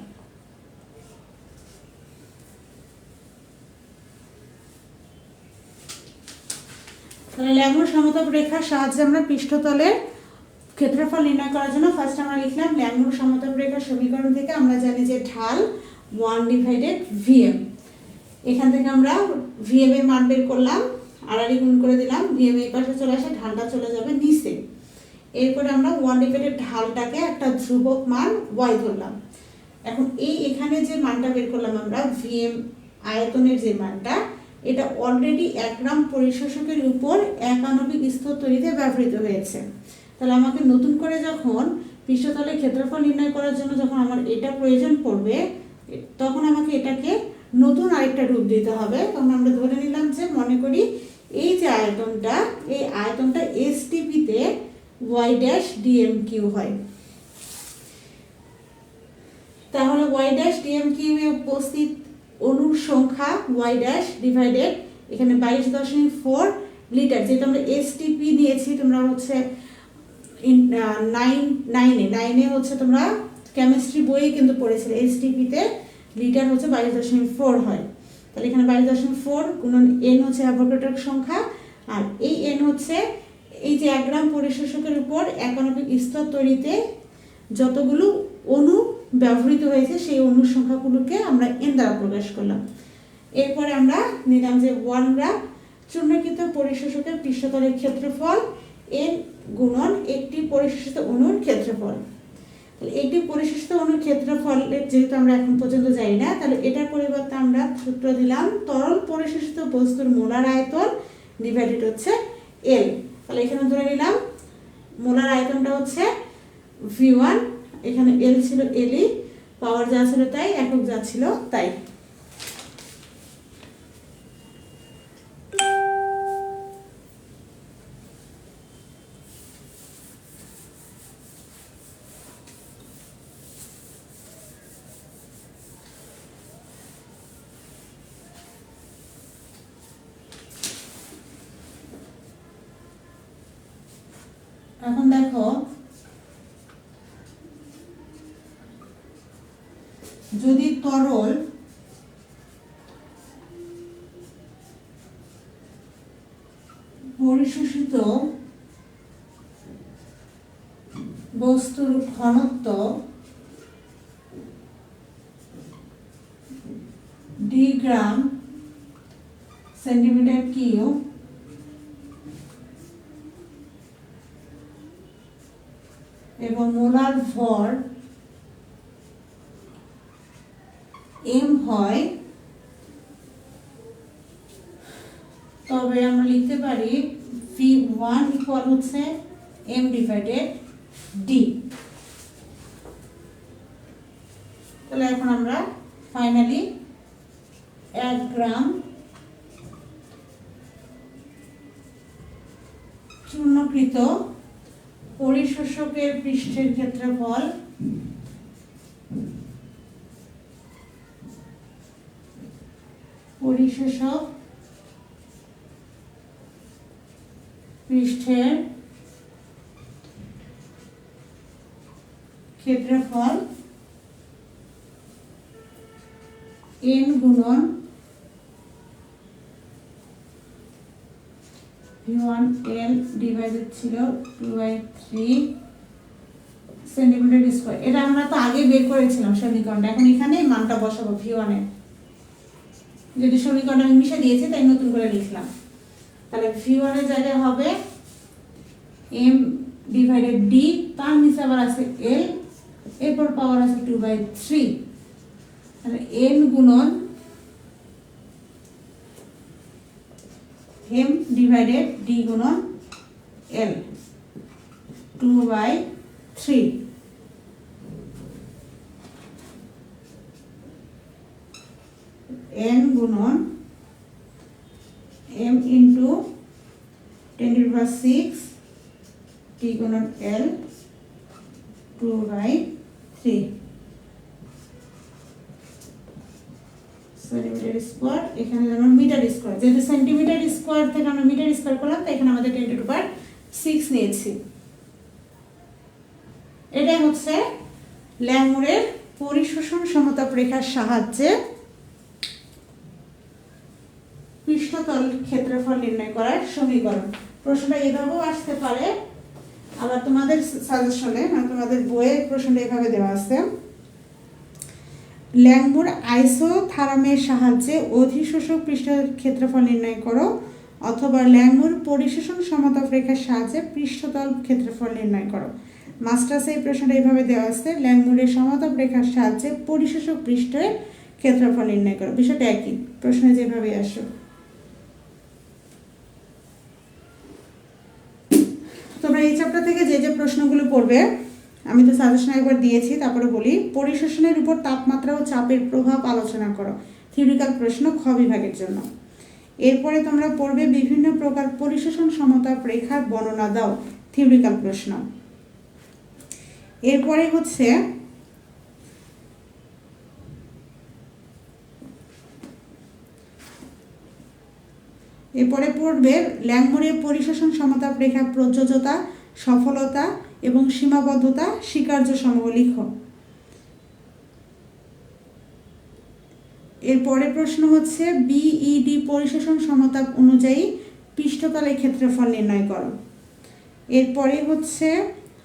তাহলে ল্যামোর সমতাপ রেখার সাহায্যে আমরা পৃষ্ঠতলের ক্ষেত্রফল নির্ণয় করার জন্য ফার্স্ট আমরা লিখলাম ল্যামোর সমতাপ রেখার সমীকরণ থেকে আমরা জানি যে ঢাল 1/Vm, এখান থেকে আমরা Vm এর মান বের করলাম, আড়াআড়ি গুণ করে দিলাম, Vm এই পাশে চলে আসে, ঢালটা চলে যাবে নিচে। এরপরে আমরা 1/, ঢালটাকে একটা ধ্রুবক মান y ধরলাম। এখন এখানে যে মানটা বের করলাম আমরা Vm আয়তনের যে মানটা, এটা অলরেডি 1 গ্রাম পরিশোষকের উপর এক আণবিক স্তর তৈরিতে ব্যবহৃত হয়েছে। তাহলে আমাকে নতুন করে যখন পৃষ্ঠতলের ক্ষেত্রফল নির্ণয় করার জন্য যখন আমার এটা প্রয়োজন পড়বে, তখন আমাকে এটাকে নতুন আরেকটা রূপ দিতে হবে। তখন আমরা ধরে নিলাম যে মনে করি এই যে আয়তনটা, এই আয়তনটা STP তে y'(dm3) হয়। তাহলে y'(dm3) এ উপস্থিত অণুর সংখ্যা y' ডিভাইডেড এখানে 22.4 লিটার, যেহেতু আমরা STP দিয়েছি, তোমরা হচ্ছে 9 হচ্ছে তোমরা কেমিস্ট্রি বইয়ে কিন্তু পড়েছিলে STP তে লিটার হচ্ছে 22.4 হয়। তাহলে এখানে 22.4 গুণন n হচ্ছে অ্যাভোগাড্রোর সংখ্যা, আর এই n হচ্ছে এই যে 1 গ্রাম পরিশোষকের উপর এক আণবিক স্তর তৈরিতে যতগুলো অণু ব্যবহৃত হয়েছে সেই অণুর সংখ্যাগুলোকে আমরা n দ্বারা প্রকাশ করলাম। এরপরে আমরা নিলাম যে 1 গ্রাম চূর্ণকৃত পরিশোষকের পৃষ্ঠতলের ক্ষেত্রফল n গুণন একটি পরিশোষিত অণুর ক্ষেত্রফল। তাহলে একটি পরিশোষিত অণুর ক্ষেত্রফলের যেহেতু আমরা এখন পর্যন্ত জানি না, তাহলে এটার পরিবর্তে আমরা সূত্র দিলাম তরল পরিশোষিত বস্তুর মোলার আয়তন ডিভাইডেড হচ্ছে L। তাহলে এখানে ধরে নিলাম মোলার আয়তনটা হচ্ছে V1, এখানে L ছিল Li, পাওয়ার যা ছিল তাই, একক যা ছিল তাই। এখন দেখো যদি তরল পরিশোষিত বস্তুর ঘনত্ব ডি গ্রাম সেন্টিমিটার কিউব এবং মোলার ভর এম হয়, তবে আমরা লিখতে পারি V1 ইকুয়াল হচ্ছে M ডিভাইডেড ডি। তাহলে এখন আমরা ফাইনালি 1 গ্রাম চূর্ণকৃত পরিশোষকের পৃষ্ঠের ক্ষেত্রফল পরিশোষক পৃষ্ঠের ক্ষেত্রফল n গুণন V1L ডিভাইডেড ছিল 2/3 সেন্টিমিটার স্কয়ার। এটা আমরা তো আগে বের করেছিলাম সমীকরণটা, এখন এখানে মানটা বসাবো V1 এর, যদি সমীকরণটা আমি মিশে দিয়েছি তাই নতুন করে লিখলাম। তাহলে V1 এর জায়গায় হবে M ডিভাইডেড D, তার নিচে আবার আছে L, এরপর পাওয়ার আছে 2/3, তাহলে N গুণন M ডিভাইডেড D গুণন L 2/3। N গুণন M ইন্টু 10⁶ D গুণন L 2/3 সেন্টিমিটার স্কয়ার। এখানে যেমন মিটার স্কয়ার, যেহেতু সেন্টিমিটার স্কয়ার থেকে আমরা মিটার স্কয়ার করলাম, তাই এখানে আমাদের 10⁶ নিয়েছি। এটা হচ্ছে ল্যাংমুরের পরিশোষণ সমতাপ রেখার সাহায্যে পৃষ্ঠতল ক্ষেত্রফল নির্ণয় করার সমীকরণ। প্রশ্নটা এভাবেও আসতে পারে, আবার তোমাদের সাজেশনে মানে তোমাদের বইয়ের প্রশ্নটা এভাবে দেওয়া আছে, ল্যাংমুর আইসোথারামের সাহায্যে অধিশোষক পৃষ্ঠের ক্ষেত্রফল নির্ণয় করো, অথবা ল্যাংমুর পরিশোষণ সমতাপ রেখার সাহায্যে পৃষ্ঠতল ক্ষেত্রফল নির্ণয় করো। মাস্টার্সে এই প্রশ্নটা এইভাবে দেওয়া আছে, ল্যাংমুরের সমতাপ রেখার সাহায্যে পরিশোষক পৃষ্ঠের ক্ষেত্রফল নির্ণয় করো। বিষয়টা একই, প্রশ্নে যেভাবে আসো। তোমরা এই চ্যাপ্টার থেকে যে যে প্রশ্নগুলো পড়বে আমি তো সাজেশন একবার দিয়েছি, তারপরে বলি পরিশোষণের উপর তাপমাত্রা ও চাপের প্রভাব আলোচনা করো, থিওরিক্যাল প্রশ্ন খ বিভাগের জন্য। এরপরে তোমরা পড়বে বিভিন্ন প্রকার পরিশোষণ সমতাপ রেখার বর্ণনা দাও, থিওরিক্যাল প্রশ্ন। এরপরে হচ্ছে এরপরে পড়বে ল্যাংমুরের পরিশোষণ সমতাপ রেখা প্রযোজ্যতা, সফলতা এবং সীমাবদ্ধতা স্বীকার্য সমূহ লিখো। এরপরে প্রশ্ন হচ্ছে বিইডি পরিশোষণ সমতাপ অনুযায়ী পৃষ্ঠতলের ক্ষেত্রফল নির্ণয় করো। এরপরে হচ্ছে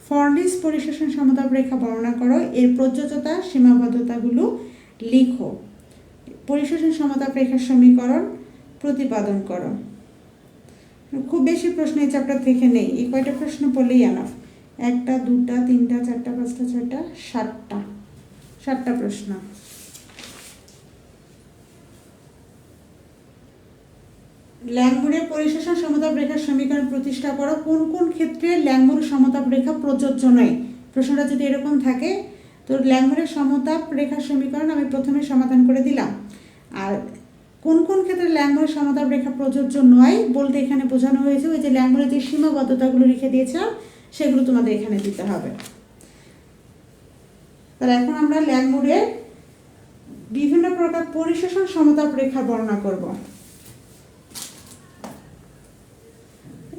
ফর্নিস পরিশোষণ সমতাপ রেখা বর্ণনা করো, এর প্রযোজ্যতা সীমাবদ্ধতাগুলো লিখো। পরিশোষণ সমতাপ রেখার সমীকরণ প্রতিপাদন করো। খুব বেশি প্রশ্ন এই চ্যাপ্টার থেকে নেই, এই কয়টা প্রশ্ন পড়লেই এনাফ। 1টা 2টা 3টা 4টা 5টা 6টা 7টা প্রশ্ন। ল্যাংমুরের পরিশোষণ সমতাপ রেখার সমীকরণ প্রতিষ্ঠা করো। কোন কোন ক্ষেত্রে ল্যাংমুর সমতাপ রেখা প্রযোজ্য নয়? প্রশ্নটা যদি এরকম থাকে তো ল্যাংমুরের সমতাপ রেখার সমীকরণ আমি প্রথমে সমাধান করে দিলাম। আর কোন কোন ক্ষেত্রে ল্যাংমুরের সমতাপ রেখা প্রযোজ্য নয় বলতে এখানে বোঝানো হয়েছে ওই যে ল্যাংমুরের যে সীমাবদ্ধতাগুলো লিখে দিয়েছিলাম সেগুলো তোমাদের এখানে দিতে হবে। তাহলে এখন আমরা ল্যাংমুরের বিভিন্ন প্রকার পরিশোষণ সমতাপ রেখা বর্ণনা করব।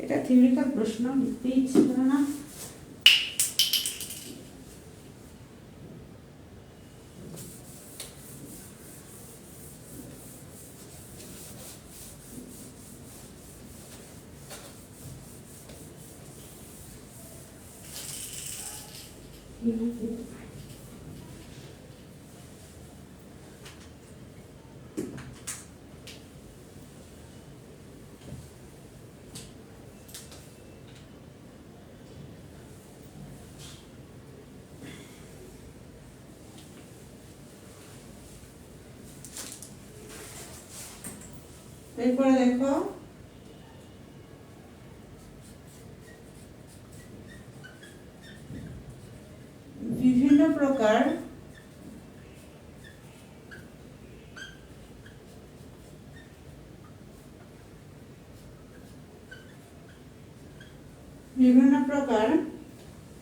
এটা থিওরিক্যাল প্রশ্ন, লিখতে ইচ্ছে করে না। এরপরে দেখো বিভিন্ন প্রকার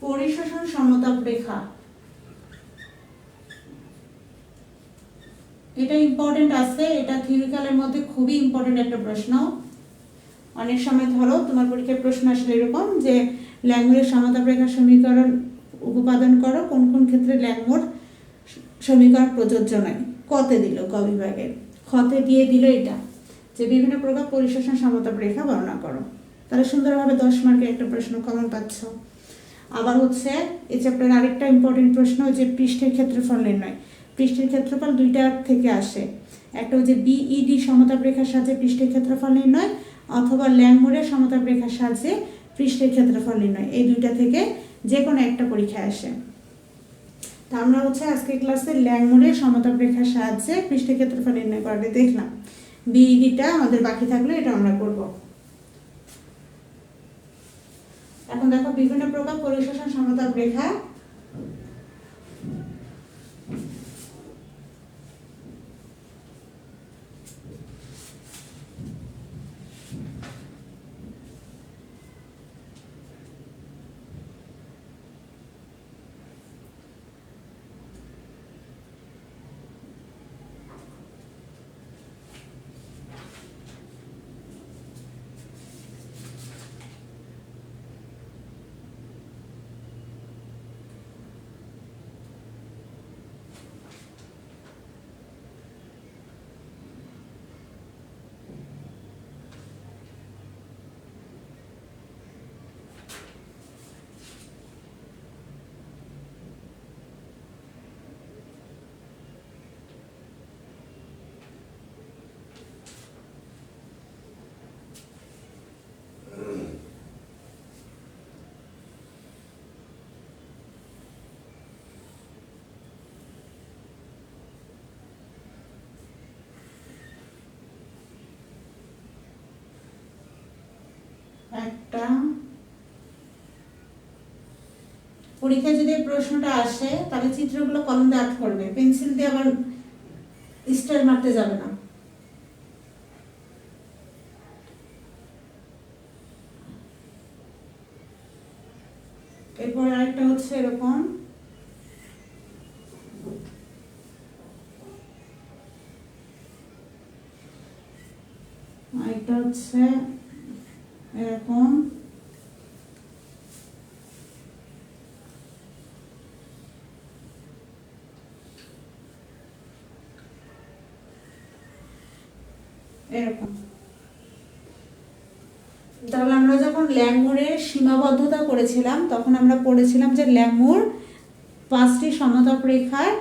পরিশোষণ সমতাপ রেখা। এটা ইম্পর্টেন্ট আছে, এটা থিওরিক্যালের মধ্যে খুবই ইম্পর্টেন্ট একটা প্রশ্ন। অনেক সময় ধরো তোমার পরীক্ষায় প্রশ্ন আসলে এরকম যে ল্যাংমুরের সমতাপ রেখা সমীকরণ উপপাদন করো, কোন কোন ক্ষেত্রে ল্যাংমুর সমীকরণ প্রযোজ্য নয়। কতে দিল, ক বিভাগের খতে দিয়ে দিল এটা যে বিভিন্ন প্রকার পরিশোষণ সমতাপ রেখা বর্ণনা করো। তাহলে সুন্দরভাবে 10 মার্কের একটা প্রশ্ন কমন পাচ্ছ। আবার হচ্ছে এই চ্যাপ্টারের আরেকটা ইম্পর্টেন্ট প্রশ্ন যে পৃষ্ঠের ক্ষেত্রফল নির্ণয়। পৃষ্ঠের ক্ষেত্রফল দুইটা থেকে আসে, একটা হচ্ছে বিইডি সমতাপ রেখার সাহায্যে পৃষ্ঠের ক্ষেত্রফল নির্ণয়, অথবা ল্যাংমুরের সমতাপ রেখার সাহায্যে পৃষ্ঠের ক্ষেত্রফল নির্ণয়। এই দুইটা থেকে যে কোনো একটা পরীক্ষায় আসে। তা আমরা হচ্ছে আজকে ক্লাসে ল্যাংমুরের সমতাপ রেখার সাহায্যে পৃষ্ঠের ক্ষেত্রফল নির্ণয় করাটা দেখলাম। বিইডিটা আমাদের বাকি থাকলে এটা আমরা করব। এখন দেখো বিভিন্ন প্রকার পরিশোষণ সমতাপ রেখা। একটা পরীক্ষায় যদি প্রশ্নটা আসে তাহলে চিত্রগুলো কলম দিয়ে আর্ট করবে, পেন্সিল দিয়ে আবার স্টার মারতে যাবে না। এরপর আরেকটা হচ্ছে এরকম, আরেকটা হচ্ছে এরকম, এরকম। তাহলে আমরা যখন ল্যাংমুরের সীমাবদ্ধতা করেছিলাম তখন আমরা পড়েছিলাম যে ল্যাংমুর 5টি সমতাপ রেখার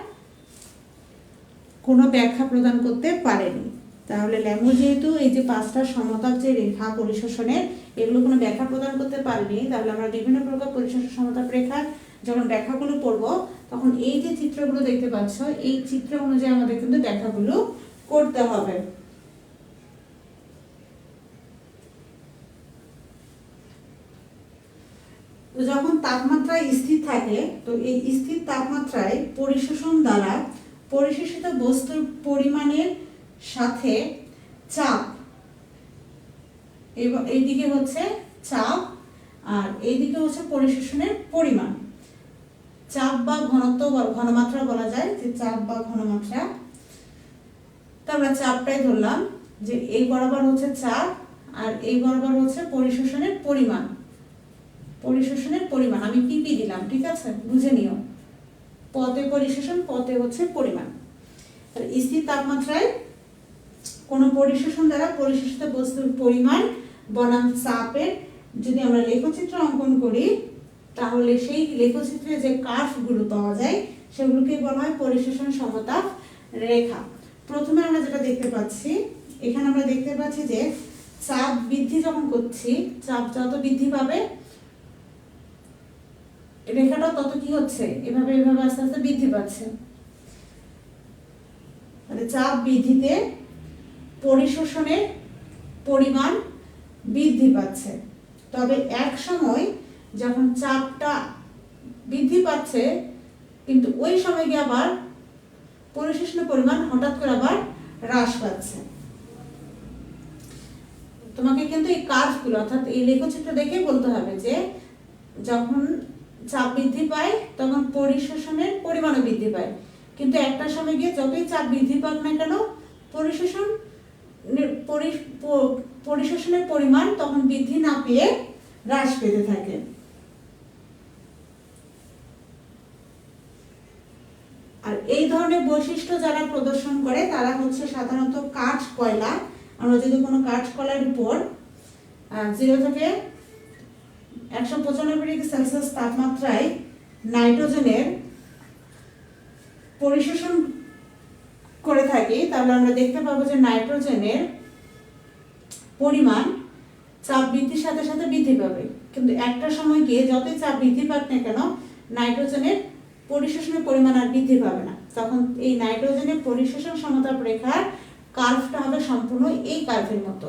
কোনো ব্যাখ্যা প্রদান করতে পারেনি। তাহলে ল্যাংমুর যেহেতু এই যে 5টা সমতাপ যে রেখা পরিশোষণের এগুলো কোনো ব্যাখ্যা প্রদান করতে পারেনি, তাহলে আমরা বিভিন্ন প্রকার পরিশোষণ সমতাপ রেখার যখন ব্যাখ্যাগুলো পড়ব তখন এই যে চিত্রগুলো দেখতে পাচ্ছ এই চিত্র অনুযায়ী আমাদের কিন্তু ব্যাখ্যাগুলো করতে হবে। তো যখন তাপমাত্রা স্থির থাকে তো এই স্থির তাপমাত্রায় পরিশোষণ দ্বারা পরিশোষিত বস্তুর পরিমাণের সাথে চাপ, এইদিকে হচ্ছে চাপ আর এইদিকে হচ্ছে পরিশোষণের পরিমাণ। চাপ বা ঘনত্ব ঘনমাত্রা বলা যায়, যে চাপ বা ঘনমাত্রা। তো আমরা চাপটাই ধরলাম যে এই বরাবর হচ্ছে চাপ আর এই বরাবর হচ্ছে পরিশোষণের পরিমাণ। পরিশোষণের পরিমাণ আমি পিপি দিলাম, ঠিক আছে, বুঝে নিও। পথে পরিশোষণ, পথে হচ্ছে পরিমাণ। স্থির তাপমাত্রায় কোন পরিশোষণ দ্বারা পরিশোষিত বস্তুর পরিমাণ বনাম চাপের যদি আমরা লেখচিত্র অঙ্কন করি তাহলে সেই লেখচিত্রে যে কার্ভগুলো পাওয়া যায় সেগুলোকে বলা হয় পরিশোষণ সমতাপ রেখা। প্রথমে আমরা যেটা দেখতে পাচ্ছি, এখানে আমরা দেখতে পাচ্ছি যে চাপ বৃদ্ধি যখন করছি, চাপ যত বৃদ্ধি পাবে রেখাটা তত কি হচ্ছে, এভাবে এভাবে আস্তে আস্তে বৃদ্ধি পাচ্ছে। মানে চাপ বৃদ্ধিতে পরিশোষণের পরিমাণ বৃদ্ধি পাচ্ছে। তবে এক সময় যখন চাপটা বৃদ্ধি পাচ্ছে কিন্তু ওই সময় গিয়ে আবার পরিশোষণের পরিমাণ হঠাৎ করে আবার হ্রাস পাচ্ছে। তোমাকে কিন্তু এই কাজগুলো অর্থাৎ এই লেখচিত্র দেখে বলতে হবে যে যখন চাপ বৃদ্ধি পায় তখন পরিশোষণের পরিমাণও বৃদ্ধি পায়, কিন্তু একটা সময় গিয়ে যতই চাপ বৃদ্ধি পাক না কেন পরিশোষণের পরিমাণ তখন বৃদ্ধি না পেয়ে হ্রাস পেতে থাকে। আর এই ধরনের বৈশিষ্ট্য যারা প্রদর্শন করে তারা হচ্ছে সাধারণত কাঠ কয়লা। আমরা যদি কোনো কাঠ কয়লার উপর 0 থেকে 195 ডিগ্রি সেলসিয়াস তাপমাত্রায় নাইট্রোজেনের পরিশোষণ করে থাকি, তাহলে আমরা দেখতে পাবো যে নাইট্রোজেনের পরিমাণ চাপ বৃদ্ধির সাথে সাথে বৃদ্ধি পাবে, কিন্তু একটা সময় গিয়ে যতই চাপ বৃদ্ধি পাক না কেন নাইট্রোজেনের পরিশোষণের পরিমাণ আর বৃদ্ধি পাবে না। তখন এই নাইট্রোজেনের পরিশোষণ সমতাপ রেখার কার্ভটা হবে সম্পূর্ণ এই কার্ভের মতো।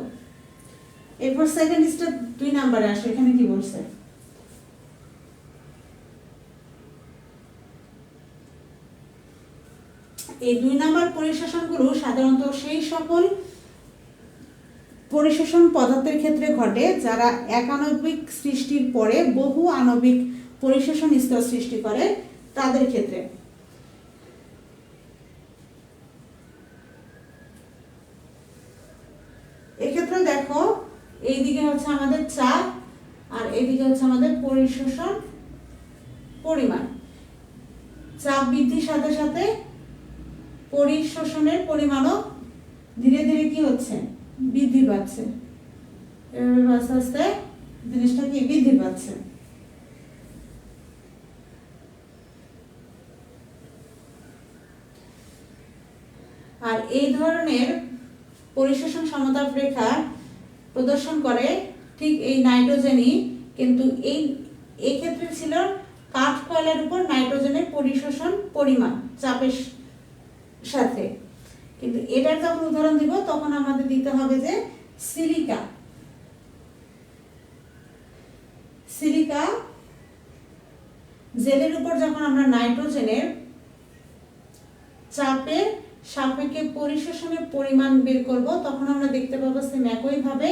এরপর সেকেন্ড স্টেপ 2 নম্বরে আসে। এখানে কি বলছে? এই 2 নম্বর পরিশোষণগুলো সাধারণত সেই সকল পরিশোষণ পদার্থের ক্ষেত্রে ঘটে যারা একাণবিক সৃষ্টির পরে বহু আণবিক পরিশোষণ স্তর সৃষ্টি করে তাদের ক্ষেত্রে। এক্ষেত্রে দেখো এইদিকে হচ্ছে আমাদের চাপ আর এইদিকে হচ্ছে আমাদের পরিশোষণ পরিমাণ। চাপ বৃদ্ধির সাথে সাথে পরিশোষণের পরিমাণও ধীরে ধীরে কি হচ্ছে? বৃদ্ধি পাচ্ছে। এভাবে আস্তে আস্তে জিনিসটা কি বৃদ্ধি পাচ্ছে। আর এই ধরনের পরিশোষণ সমতাপ রেখা প্রদর্শন করে ঠিক এই নাইট্রোজেনই, কিন্তু এই ক্ষেত্রে ছিল কাঠ কয়লার উপর নাইট্রোজেনের পরিশোষণ পরিমাণ চাপের সাথে। কিন্তু এটার যখন উদাহরণ দিব তখন আমাদের দিতে হবে যে সিলিকা জেলের উপর যখন আমরা নাইট্রোজেনের চাপের সাপেক্ষে পরিশোষণের পরিমাণ বের করব তখন আমরা দেখতে পাবো সেম একইভাবে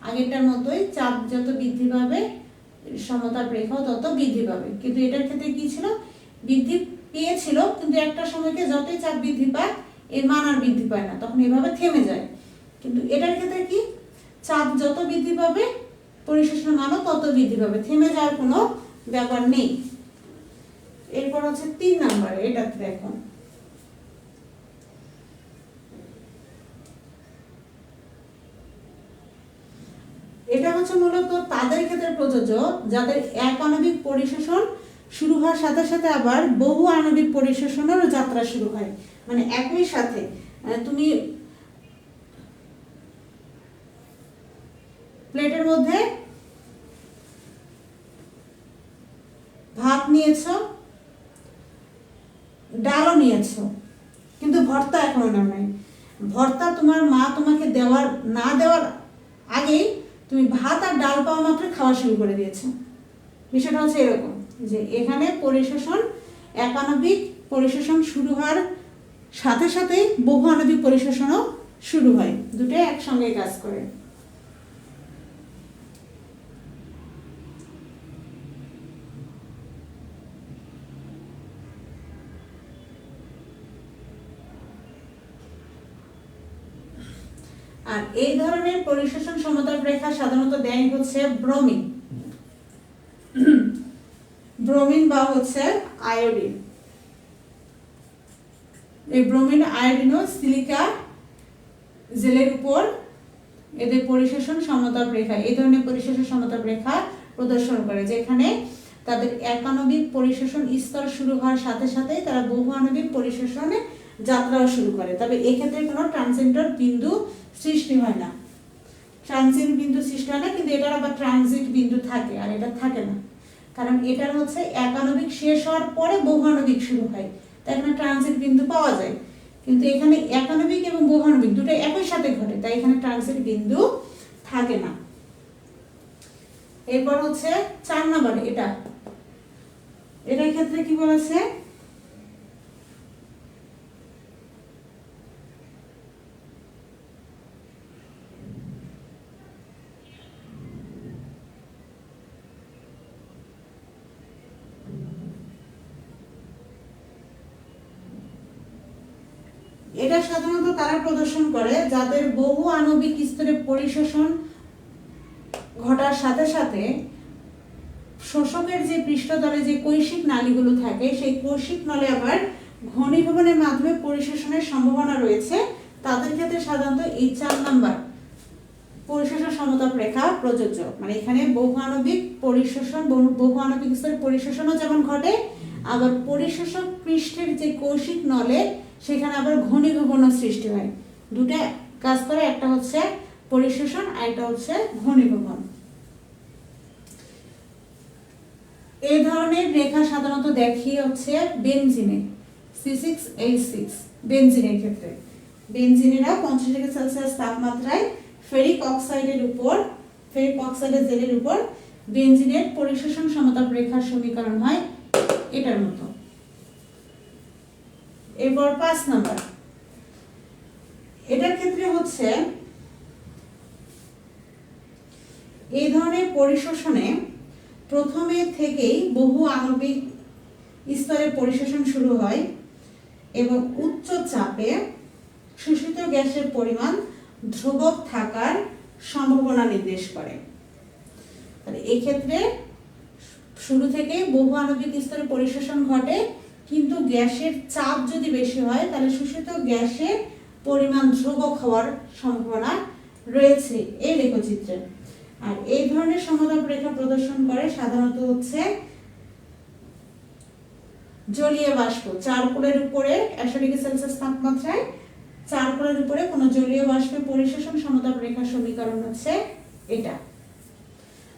আগেরটার মতোই চাপ যত বৃদ্ধি পাবে সমতাপ রেখাও তত বৃদ্ধি পাবে। কিন্তু এটার ক্ষেত্রে কি ছিল? বৃদ্ধি পেয়েছিল, কিন্তু একটা সময়কে যতই চাপ বৃদ্ধি পায় এর মান আর বৃদ্ধি পায় না, তখন এভাবে থেমে যায়। কিন্তু এটার ক্ষেত্রে কি? চাপ যত বৃদ্ধি পাবে পরিশোষণের মানও তত বৃদ্ধি পাবে, থেমে যাওয়ার কোনো ব্যাপার নেই। এরপর হচ্ছে 3 নম্বরে, এটাতে দেখো এটা হচ্ছে মূলত তাদের ক্ষেত্রে প্রযোজ্য যাদের একাণবিক পরিশোষণ শুরু হওয়ার সাথে সাথে আবার বহু আণবিক পরিশোষণের যাত্রা শুরু হয়। মানে একই সাথে তুমি প্লেটের মধ্যে ভাত নিয়েছো, ডালও নিয়েছো, কিন্তু ভর্তা এখনো নাও নাই। ভর্তা তোমার মা তোমাকে না দেওয়ার আগেই তুমি ভাত আর ডাল পাওয়া মাত্র খাওয়া শুরু করে দিয়েছো। বিষয়টা হচ্ছে এরকম যে এখানে একাণবিক পরিশোষণ শুরু হওয়ার সাথে সাথেই বহু আণবিক পরিশোষণও শুরু হয়, দুটোই একসঙ্গে কাজ করে। আর এই ধরনের পরিশোষণ সমতাপ রেখা সাধারণত দেয় হচ্ছে ব্রোমিন বা হচ্ছে আয়োডিন। এই ব্রোমিন আয়োডিন ও সিলিকা জেলের উপর এদের পরিশোষণ সমতাপ রেখা, এই ধরনের পরিশোষণ সমতাপ রেখা প্রদর্শন করে, যেখানে তাদের একাণবিক পরিশোষণ স্তর শুরু হওয়ার সাথে সাথে তারা বহু আণবিক পরিশোষণে যাত্রাও শুরু করে। তবে এক্ষেত্রে কোনো ট্রানজিট বিন্দু সৃষ্টি হয় না, কিন্তু এটার আবার ট্রানজিট বিন্দু থাকে আর এটা থাকে না, কারণ এটার হচ্ছে একাণবিক শেষ হওয়ার পরে বহু আণবিক শুরু হয়, তাই এখানে ট্রানজিট বিন্দু পাওয়া যায়। কিন্তু এখানে একাণবিক এবং বহু আণবিক দুটো একই সাথে ঘটে, তাই এখানে ট্রানজিট বিন্দু থাকে না। এরপর হচ্ছে 4 নম্বরে এটার ক্ষেত্রে কি বলেছে, এটা সাধারণত তারা প্রদর্শন করে যাদের বহু আণবিক স্তরে পরিশোষণ ঘটার সাথে সাথে শোষকের যে পৃষ্ঠতলে যে কৈশিক নালীগুলো থাকে সেই কৈশিক নলে আবার ঘনীভবনের মাধ্যমে পরিশোষণের সম্ভাবনা রয়েছে, তাদের ক্ষেত্রে সাধারণত এই 4 নম্বর পরিশোষণ সমতাপ রেখা প্রযোজ্য। মানে এখানে বহু আণবিক স্তরে পরিশোষণও যেমন ঘটে, আবার পরিশোষক পৃষ্ঠের যে কৌশিক নলে সেখানে আবার ঘনীভবনও সৃষ্টি হয়। দুটা কাজ করে, একটা হচ্ছে পরিশোষণ আর একটা হচ্ছে ঘনীভবন। এই ধরনের রেখা সাধারণত দেখি হচ্ছে বেনজিনে, C6H6 বেনজিনের ক্ষেত্রে। বেনজিনেরা 50 ডিগ্রি সেলসিয়াস তাপমাত্রায় ফেরিক অক্সাইডের জেলের উপর বেনজিনের পরিশোষণ সমতাপ রেখার সমীকরণ হয় এটার মতো। এরপর 5 নাম্বার, এটার ক্ষেত্রে হচ্ছে এই ধরনের পরিশোষণে প্রথমে থেকেই বহু আণবিক স্তরে পরিশোষণ শুরু হয় এবং উচ্চ চাপে শোষিত গ্যাসের পরিমাণ ধ্রুবক থাকার সম্ভাবনা নির্দেশ করে। তাহলে এই ক্ষেত্রে শুরু থেকে বহু আণবিক স্তরে পরিশোষণ ঘটে, কিন্তু গ্যাসের চাপ যদি বেশি হয় তাহলে শোষিত গ্যাসের পরিমাণ ধ্রুবক হওয়ার সম্ভাবনা রয়েছে এই লেখচিত্রে। আর এই ধরনের সমতাপ রেখা প্রদর্শন করে সাধারণত হচ্ছে জলীয় বাষ্প, চারকোলের উপরে 100 ডিগ্রি সেলসিয়াস তাপমাত্রায় চারকোলের উপরে কোন জলীয় বাষ্পের পরিশোষণ সমতাপ রেখার সমীকরণ হচ্ছে এটা।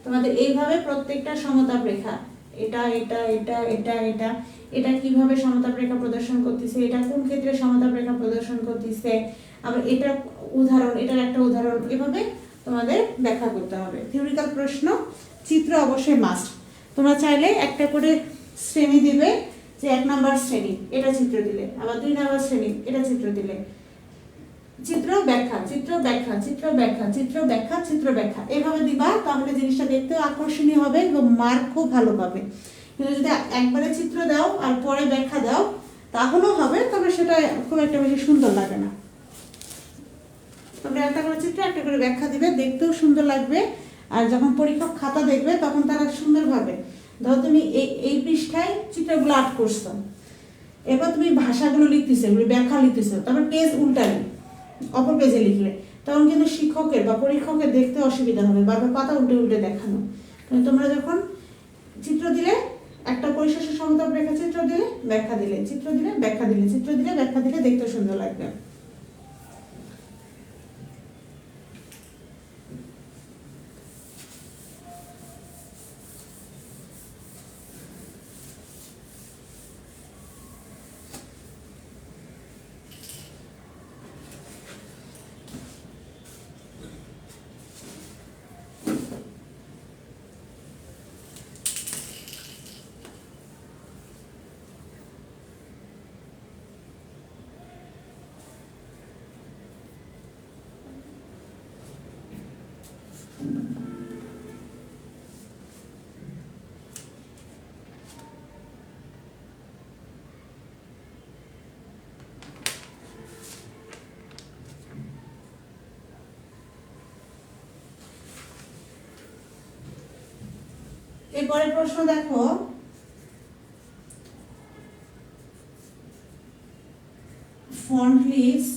তোমাদের এইভাবে প্রত্যেকটা সমতাপ রেখা এটা এটা এটা এটা এটা এটা কিভাবে সমতাপ রেখা প্রদর্শন করতেছে, এটা কোন ক্ষেত্রে সমতাপ রেখা প্রদর্শন করতেছে, আবার এটা উদাহরণ, এটার একটা উদাহরণ, এভাবে তোমাদের ব্যাখ্যা করতে হবে। থিওরিক্যাল প্রশ্ন, চিত্র অবশ্যই মাস্ট। তোমরা চাইলে একটা করে শ্রেণী দিবে, যে 1 নাম্বার শ্রেণী এটা চিত্র দিলে, আবার 2 নাম্বার শ্রেণী এটা চিত্র দিলে, চিত্র ব্যাখ্যা চিত্র ব্যাখ্যা চিত্র ব্যাখ্যা চিত্র ব্যাখ্যা চিত্র ব্যাখ্যা এভাবে দিবা, তাহলে জিনিসটা দেখতেও আকর্ষণীয় হবে এবং মার্ক খুব ভালো পাবে। কিন্তু যদি একবারে চিত্র দাও আর পরে ব্যাখ্যা দাও তাহলেও হবে, তবে সেটা খুব একটা বেশি সুন্দর লাগে না। তোমরা একটা করে চিত্র একটা করে ব্যাখ্যা দিবে, দেখতেও সুন্দর লাগবে, আর যখন পরীক্ষক খাতা দেখবে তখন তারা সুন্দরভাবে, ধরো তুমি এই পৃষ্ঠায় চিত্রগুলো আর্ট করছো, এবার তুমি ভাষাগুলো লিখতেছো, ব্যাখ্যা লিখতেছো, তারপর পেজ উল্টালে অপর পেজে লিখলে, তখন কিন্তু শিক্ষকের বা পরীক্ষকের দেখতে অসুবিধা হবে, বারবার পাতা উল্টে উল্টে দেখানো। কিন্তু তোমরা যখন চিত্র দিলে, একটা পরিশেষের সমতাপ রেখা চিত্র দিলে, ব্যাখ্যা দিলে, চিত্র দিলে, ব্যাখ্যা দিলে, চিত্র দিলে, ব্যাখ্যা দিলে, দেখতে সুন্দর লাগবে। এরপরের প্রশ্ন দেখো, ফন্ট লিস্ট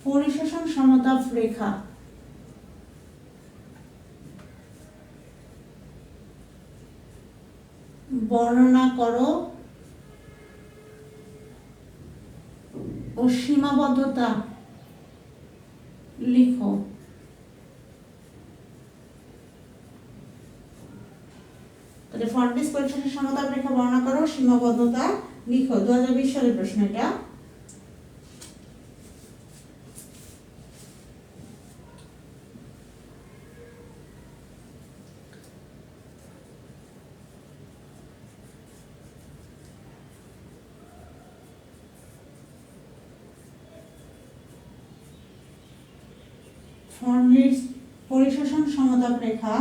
পরিশোষণ সমতাপ রেখা বর্ণনা করো ও সীমাবদ্ধতা লিখো। তাহলে ফন্ট লিস্ট পরিশোষণ সমতাপ রেখা বর্ণনা করো, সীমাবদ্ধতা লিখো। 2020 সালের প্রশ্ন এটা। পরিশোষণ সমতাপ রেখা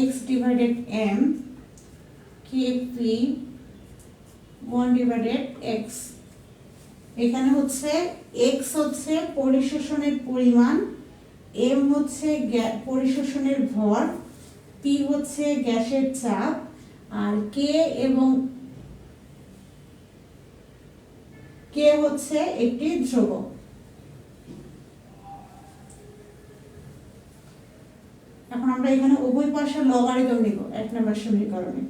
x divided m kp 1 divided x এখানে হচ্ছে x হচ্ছে পরিশোষণের পরিমাণ, m হচ্ছে পরিশোষণের ভর, p হচ্ছে গ্যাসের চাপ, আর k এবং k হচ্ছে একটি ধ্রুবক। এখন আমরা এখানে উভয় পাশে লগারিদম নিব 1 নম্বর সমীকরণে,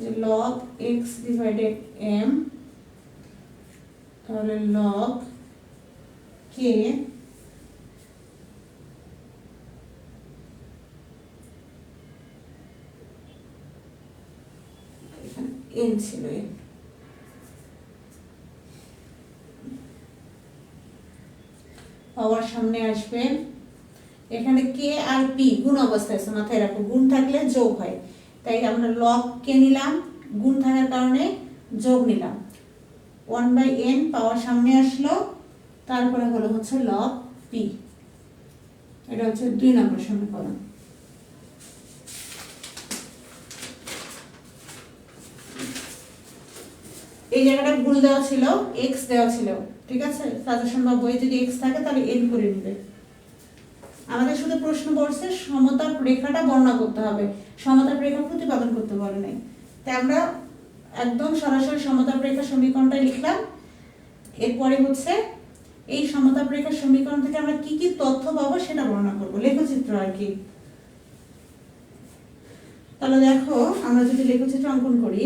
যে log x divided m তাহলে log k এখানে n ছিল n, পাওয়ার সামনে আসবে। এখানে k আর p গুণ অবস্থায় আছে, মাথায় রাখো গুণ থাকলে যোগ হয়, তাই আমরা log k নিলাম, গুণ থাকার কারণে যোগ নিলাম, 1/n পাওয়ার সামনে আসলো, তারপরে হলো হচ্ছে log p। এটা হচ্ছে 2 নম্বর সমীকরণ। এই জায়গাটা ভুল দেওয়া ছিল, x দেওয়া ছিল, ঠিক আছে? সাজেশন বা বই যদি x থাকে তাহলে n করে নেবে। আমাদের শুধু প্রশ্ন পড়ছে সমতাপ রেখাটা বর্ণনা করতে হবে, সমতাপ রেখা প্রতিপাদন করতে বলে নাই, তাই আমরা একদম সরাসরি সমতাপ রেখা সমীকরণটা লিখলাম। এরপরে হচ্ছে এই সমতাপ রেখা সমীকরণ থেকে আমরা কি কি তথ্য পাবো সেটা বর্ণনা করব, লেখচিত্র আর কি। তাহলে দেখো আমরা যদি লেখচিত্র অঙ্কন করি,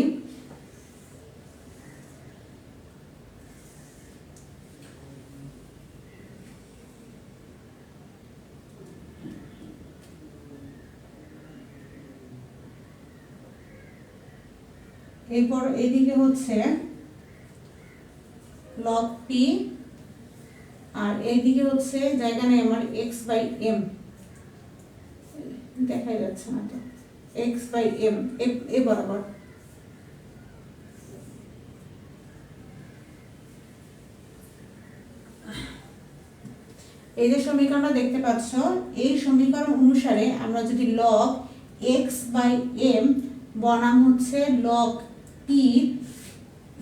এরপর এদিকে হচ্ছে log p আর এইদিকে হচ্ছে জায়গা নেই আমার x/m, দেখা যাচ্ছে না তো, x/m এ বরাবর। এই যে সমীকরণটা দেখতে পাচ্ছ, এই সমীকরণ অনুসারে আমরা যদি log x/m বনাম হচ্ছে log p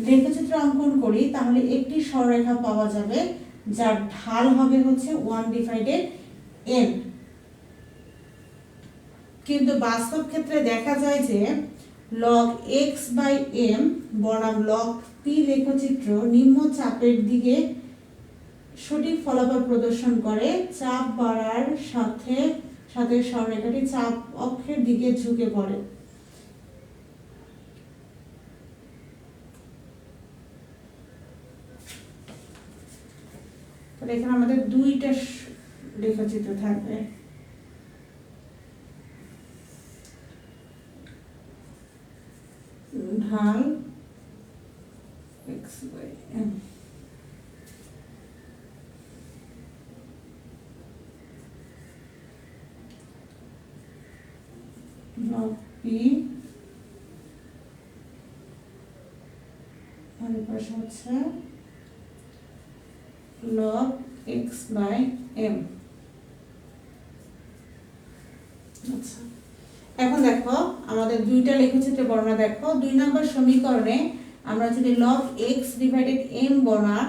লেখচিত্র অঙ্কন করি, তাহলে একটি সরলরেখা পাওয়া যাবে যার ঢাল হবে হচ্ছে 1/n। কিন্তু বাস্তব ক্ষেত্রে দেখা যায় যে log x/m বনাম log p লেখচিত্র নিম্ন চাপের দিকে সঠিক ফলাফল প্রদর্শন করে। চাপ বাড়ার সাথে সাথে সরলরেখাটি চাপ অক্ষের দিকে ঝুঁকে পড়ে। এখানে আমাদের দুইটা লেখচিত্র থাকবে, ঢাল x/m, log p আর পাশে হচ্ছে log x/m। আচ্ছা, এখন দেখো আমাদের দুইটা লেখচিত্র বর্ণনা দেখো। 2 নম্বর সমীকরণে আমরা যদি log x/m বনাম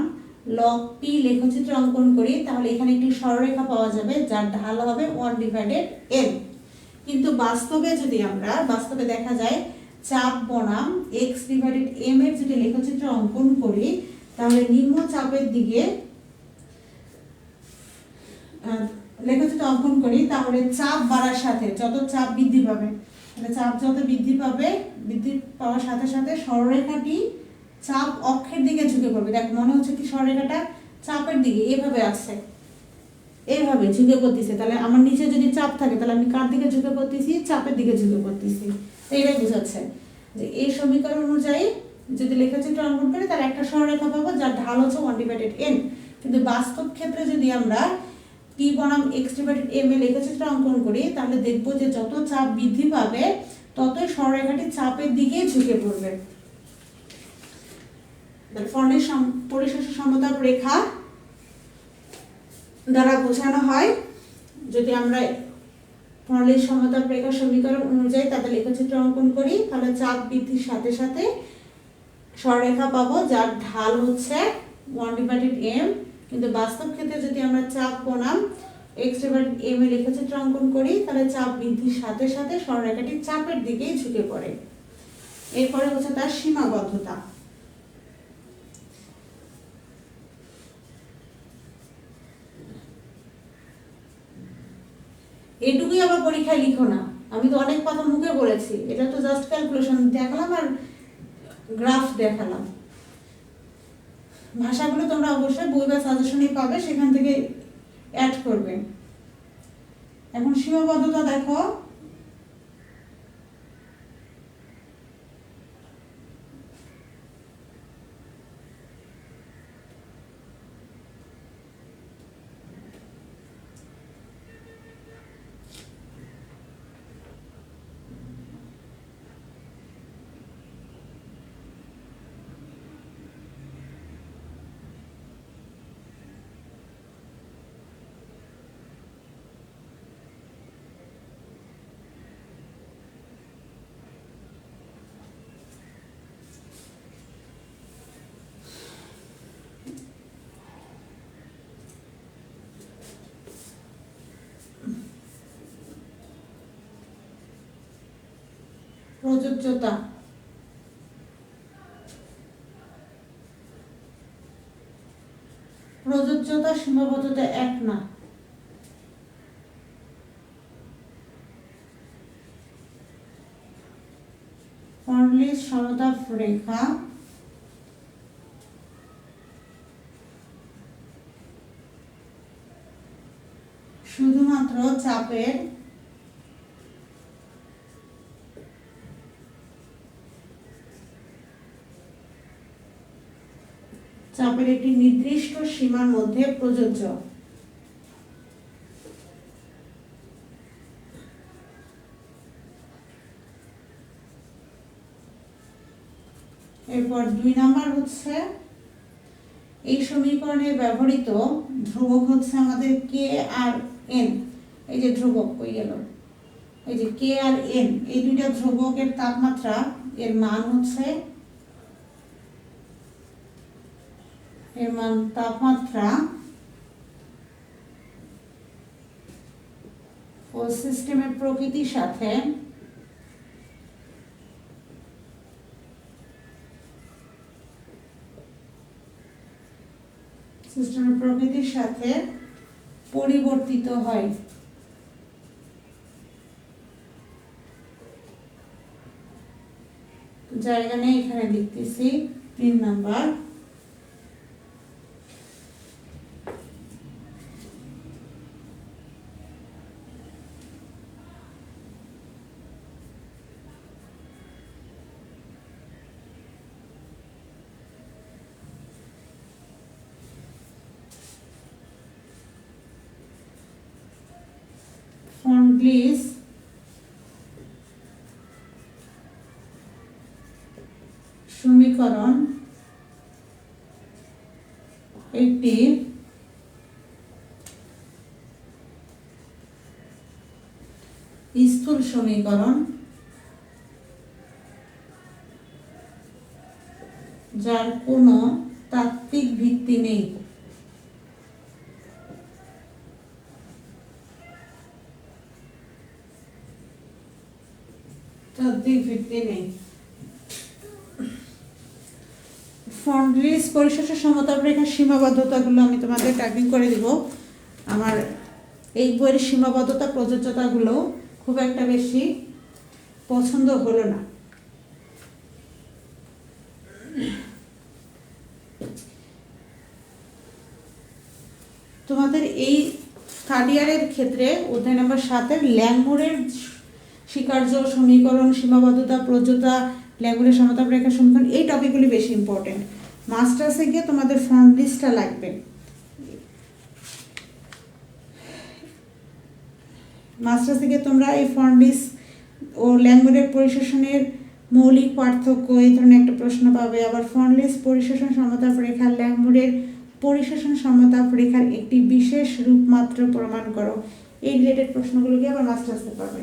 log p লেখচিত্র অঙ্কন করি, তাহলে এখানে একটি সরলরেখা পাওয়া যাবে যার ঢাল হবে 1/n। কিন্তু বাস্তবে যদি আমরা দেখা যায় চাপ বনাম x/m এর যদি লেখচিত্র অঙ্কন করি, তাহলে নিম্ন চাপের দিকে লেখচিত্র অঙ্কন করি, তাহলে চাপ বাড়ার সাথে যত চাপ বৃদ্ধি পাবে, চাপ যত বৃদ্ধি পাওয়ার সাথে সাথে সরলরেখাটি চাপ অক্ষের দিকে ঝুঁকে পড়বে। দেখ মনে হচ্ছে কি সরলরেখাটা চাপের দিকে এভাবে আছে, এইভাবে ঝুঁকে পড়তেছে। তাহলে আমার নিচে যদি চাপ থাকে তাহলে আমি কার দিকে ঝুঁকে পড়তেছি? চাপের দিকে ঝুঁকে পড়তেছি। তো এটাই বোঝাচ্ছে যে এই সমীকরণ অনুযায়ী যদি লেখচিত্র অঙ্কন করি তাহলে একটা সরলরেখা পাবো যার ঢাল হচ্ছে 1/n। কিন্তু বাস্তব ক্ষেত্রে যদি আমরা p বনাম x/m এর লেখচিত্র অঙ্কন করি, তাহলে দেখবো যে যত চাপ বৃদ্ধি পাবে ততই সরলরেখাটি চাপের দিকে ঝুঁকে পড়বে। ফর্ণের পরিশেষে সমতাপ রেখা দ্বারা বোঝানো হয়, যদি আমরা ফর্ণের সমতাপ রেখা সমীকরণ অনুযায়ী তাদের লেখচিত্র অঙ্কন করি, তাহলে চাপ বৃদ্ধির সাথে সাথে সরলরেখা পাবো যার ঢাল হচ্ছে 1/m, কিন্তু বাস্তব ক্ষেত্রে যদি আমরা চাপ বনাম x/m এর লেখচিত্র অঙ্কন করি, তাহলে চাপ বৃদ্ধির সাথে সাথে সরলরেখাটি চাপের দিকেই ঝুঁকে পড়ে। এরপরে হচ্ছে তার সীমাবদ্ধতা। এটুকুই আবার পরীক্ষায় লিখো না, আমি তো অনেক কথা মুখে বলেছি, এটা তো জাস্ট ক্যালকুলেশন দেখালাম আর গ্রাফ দেখালাম। ভাষাগুলো তোমরা অবশ্যই বই বা সাজেশনেই পাবে, সেখান থেকে অ্যাড করবে। এখন সীমাবদ্ধতা দেখো, প্রযোজ্যতা। প্রযোজ্যতা সীমাবদ্ধতা এক না। ফর্নলিস সমতাপ রেখা শুধুমাত্র চাপের একটি নির্দিষ্ট সীমার মধ্যে প্রযোজ্য। এরপর 2 নাম্বার হচ্ছে, এই সমীকরণে ব্যবহৃত ধ্রুবক হচ্ছে আমাদের কে আর এন। এই যে ধ্রুবক কই গেল, এই যে কে আর এন, এই দুইটা ধ্রুবকের তাপমাত্রা এর মান হচ্ছে, তাপমাত্রা ও সিস্টেমের প্রকৃতির সাথে পরিবর্তিত হয়। জায়গা নেই, এখানে লিখতেছি 3 নাম্বার। ফর্নলিস সমীকরণ একটি স্থূল সমীকরণ যার কোনো তাত্ত্বিক ভিত্তি নেই। ফর্নলিস পরিশেষে সমতাপ রেখার সীমাবদ্ধতাগুলো আমি তোমাদের টাইপিং করে দিব। আমার এই বইয়ের সীমাবদ্ধতা প্রযোজ্যতাগুলো খুব একটা বেশি পছন্দ হলো না। তোমাদের এই থার্ড ইয়ারের ক্ষেত্রে অধ্যায় নাম্বার 7-এর ল্যাংমোরের স্বীকার্য সমীকরণ, সীমাবদ্ধতা, প্রযোজ্যতা, ল্যাংমোরের সমতাপ রেখা সমীকরণ, এই টপিকগুলি বেশি ইম্পর্টেন্ট। মাস্টার্সে গিয়ে তোমাদের ফর্নলিসটা লাগবে। মাস্টার্সে গিয়ে তোমরা এই ফর্নলিস ও ল্যাঙ্গুরের পরিশোষণের মৌলিক পার্থক্য, এই ধরনের একটা প্রশ্ন পাবে। আবার ফর্নলেস পরিশোষণ সমতাপ রেখা, ল্যাঙ্গুরের পরিশোষণ সমতাপ রেখার একটি বিশেষ রূপ মাত্র প্রমাণ করো। এই রিলেটেড প্রশ্নগুলোকে আবার মাস্টার্সে পাবে।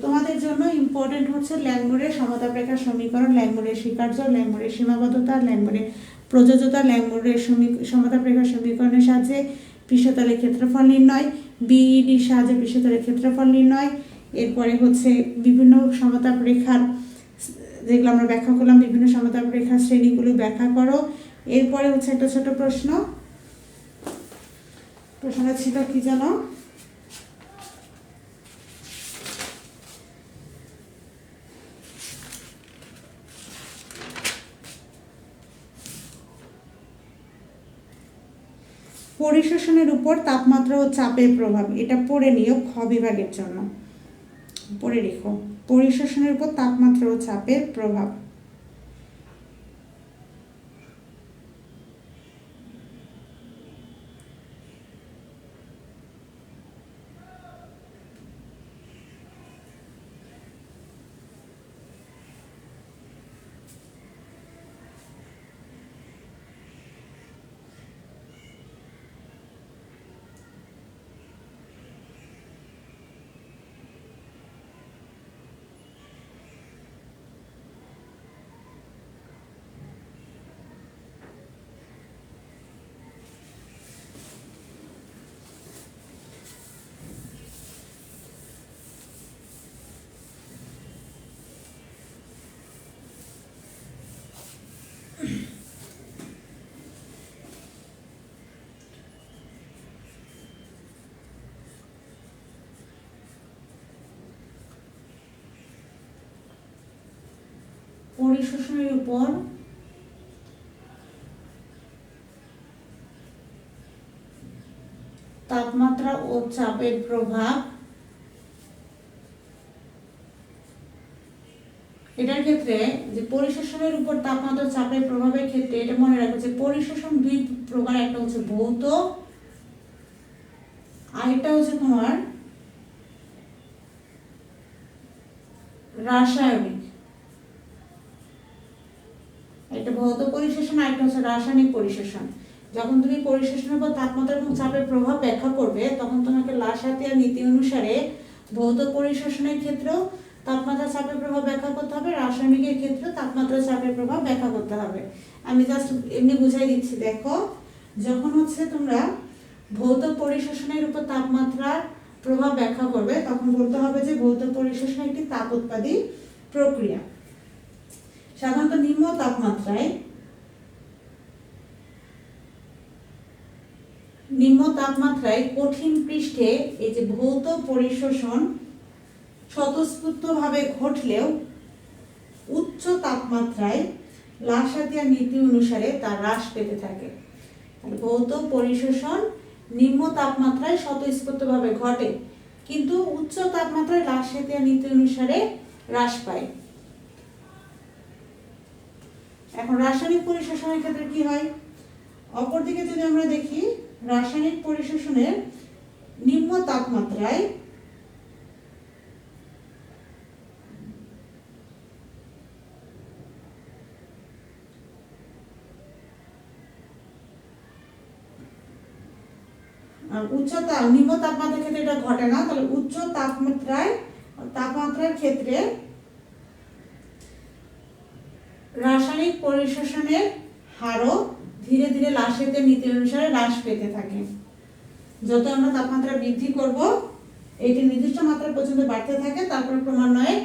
তোমাদের জন্য ইম্পর্টেন্ট হচ্ছে ল্যাঙ্গুরের সমতাপ রেখার সমীকরণ, ল্যাঙ্গুরের স্বীকার্য, ল্যাঙ্গুরের সীমাবদ্ধতা, ল্যাঙ্গুরের প্রযোজ্যতা, ল্যাঙ্গুরের সমতাপ রেখার সমীকরণের সাহায্যে পৃষ্ঠতলের ক্ষেত্রফল নির্ণয়, বিইডির সাহায্যে পৃষ্ঠতলের ক্ষেত্রফল নির্ণয়। এরপরে হচ্ছে বিভিন্ন সমতাপ রেখার, যেগুলো আমরা ব্যাখ্যা করলাম, বিভিন্ন সমতাপ রেখার শ্রেণীগুলো ব্যাখ্যা করো। এরপরে হচ্ছে একটা ছোট প্রশ্নটা ছিল কি জানো, পরিশোষণের উপর তাপমাত্রা ও চাপের প্রভাব। এটা পড়ে নিও, খ বিভাগের জন্য পড়ে রেখো, পরিশোষণের উপর তাপমাত্রা ও চাপের প্রভাব। পরিশোষণের উপর তাপমাত্রা ও চাপের প্রভাব, এটার ক্ষেত্রে যে পরিশোষণের উপর তাপমাত্রা চাপের প্রভাবের ক্ষেত্রে এটা মনে রাখবে যে পরিশোষণ দুই প্রকার, একটা হচ্ছে ভৌত, আরেকটা হচ্ছে তোমার রাসায়নিক। একটা ভৌত পরিশোষণ, আরেকটা হচ্ছে রাসায়নিক পরিশোষণ। যখন তুমি পরিশোষণের উপর তাপমাত্রা এবং চাপের প্রভাব ব্যাখ্যা করবে, তখন তোমাকে লাসাতিয়ার নীতি অনুসারে ভৌত পরিশোষণের ক্ষেত্রেও তাপমাত্রা চাপের প্রভাব ব্যাখ্যা করতে হবে, রাসায়নিকের ক্ষেত্রে তাপমাত্রা চাপের প্রভাব ব্যাখ্যা করতে হবে। আমি জাস্ট এমনি বুঝাই দিচ্ছি। দেখো, যখন হচ্ছে তোমরা ভৌত পরিশোষণের উপর তাপমাত্রার প্রভাব ব্যাখ্যা করবে, তখন বলতে হবে যে ভৌত পরিশোষণ একটি তাপ উৎপাদী প্রক্রিয়া। সাধারণত নিম্ন তাপমাত্রায় কঠিন পৃষ্ঠে এই যে ভৌত পরিশোষণ স্বতঃস্ফূর্তভাবে ঘটলেও উচ্চ তাপমাত্রায় লাসাতিয়ার নীতি অনুসারে তা হ্রাস পেতে থাকে। ভৌত পরিশোষণ নিম্ন তাপমাত্রায় স্বতঃস্ফূর্তভাবে ঘটে, কিন্তু উচ্চ তাপমাত্রায় লাসাতিয়ার নীতি অনুসারে হ্রাস পায়। এখন রাসায়নিক পরিশোষণের ক্ষেত্রে কি হয়? অপরদিকে যদি আমরা দেখি, রাসায়নিক পরিশোষণের নিম্ন তাপমাত্রায় নিম্ন তাপমাত্রার ক্ষেত্রে এটা ঘটে না। তাহলে উচ্চ তাপমাত্রার ক্ষেত্রে রাসায়নিক পরিশোষণের হারও ধীরে ধীরে লাসাতিয়ার নীতি অনুসারে হ্রাস পেতে থাকে। যত আমরা তাপমাত্রা বৃদ্ধি করব, এটি নির্দিষ্ট মাত্রা পর্যন্ত বাড়তে থাকে, তারপর ক্রমান্বয়ে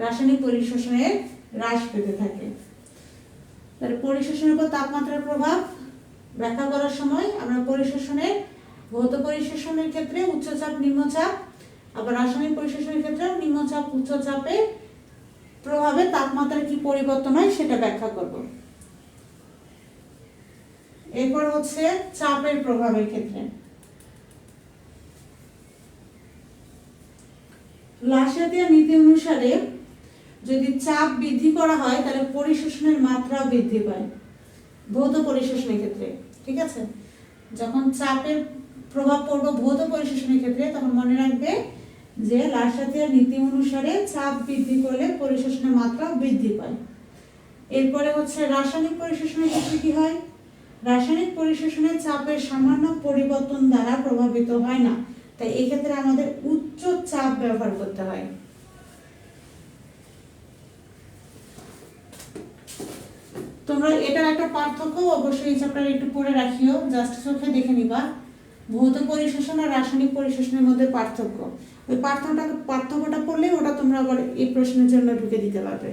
রাসায়নিক পরিশোষণের হ্রাস পেতে থাকে। তাহলে পরিশোষণের উপর তাপমাত্রার প্রভাব ব্যাখ্যা করার সময় আমরা ভৌত পরিশোষণের ক্ষেত্রে উচ্চচাপ নিম্নচাপ, আবার রাসায়নিক পরিশোষণের ক্ষেত্রে নিম্নচাপ উচ্চচাপের প্রভাবে তাপমাত্রার কি পরিবর্তন হয় সেটা ব্যাখ্যা করব। এরপর হচ্ছে চাপের প্রভাবের ক্ষেত্রে লাসাতিয়ার নীতি অনুসারে যদি চাপ বৃদ্ধি করা হয়, তাহলে পরিশোষণের মাত্রা বৃদ্ধি পায় ভৌত পরিশোষণের ক্ষেত্রে। ঠিক আছে, যখন চাপের প্রভাব পড়বে ভৌত পরিশোষণের ক্ষেত্রে, তখন মনে রাখবে যে লাসাতিয়ার নীতি অনুসারে চাপ বৃদ্ধি করলে পরিশোষণের মাত্রা বৃদ্ধি পায়। এরপরে হচ্ছে রাসায়নিক পরিশোষণের ক্ষেত্রে কি হয়? রাসায়নিক পরিশোষণে চাপের সামান্য পরিবর্তন দ্বারা প্রভাবিত হয় না, তাই এই ক্ষেত্রে আমাদের উচ্চ চাপ ব্যবহার করতে হয়। তোমরা এটার একটা পার্থক্য অবশ্যই এই চ্যাপ্টারে একটু পড়ে রাখিও, জাস্ট চোখে দেখে নিবা। ভৌত পরিশোষণ আর রাসায়নিক পরিশোষণের মধ্যে পার্থক্য, ওই পার্থক্যটা পড়লে ওটা তোমরা আবার এই প্রশ্নের জন্য ঢুকে দিতে পারবে।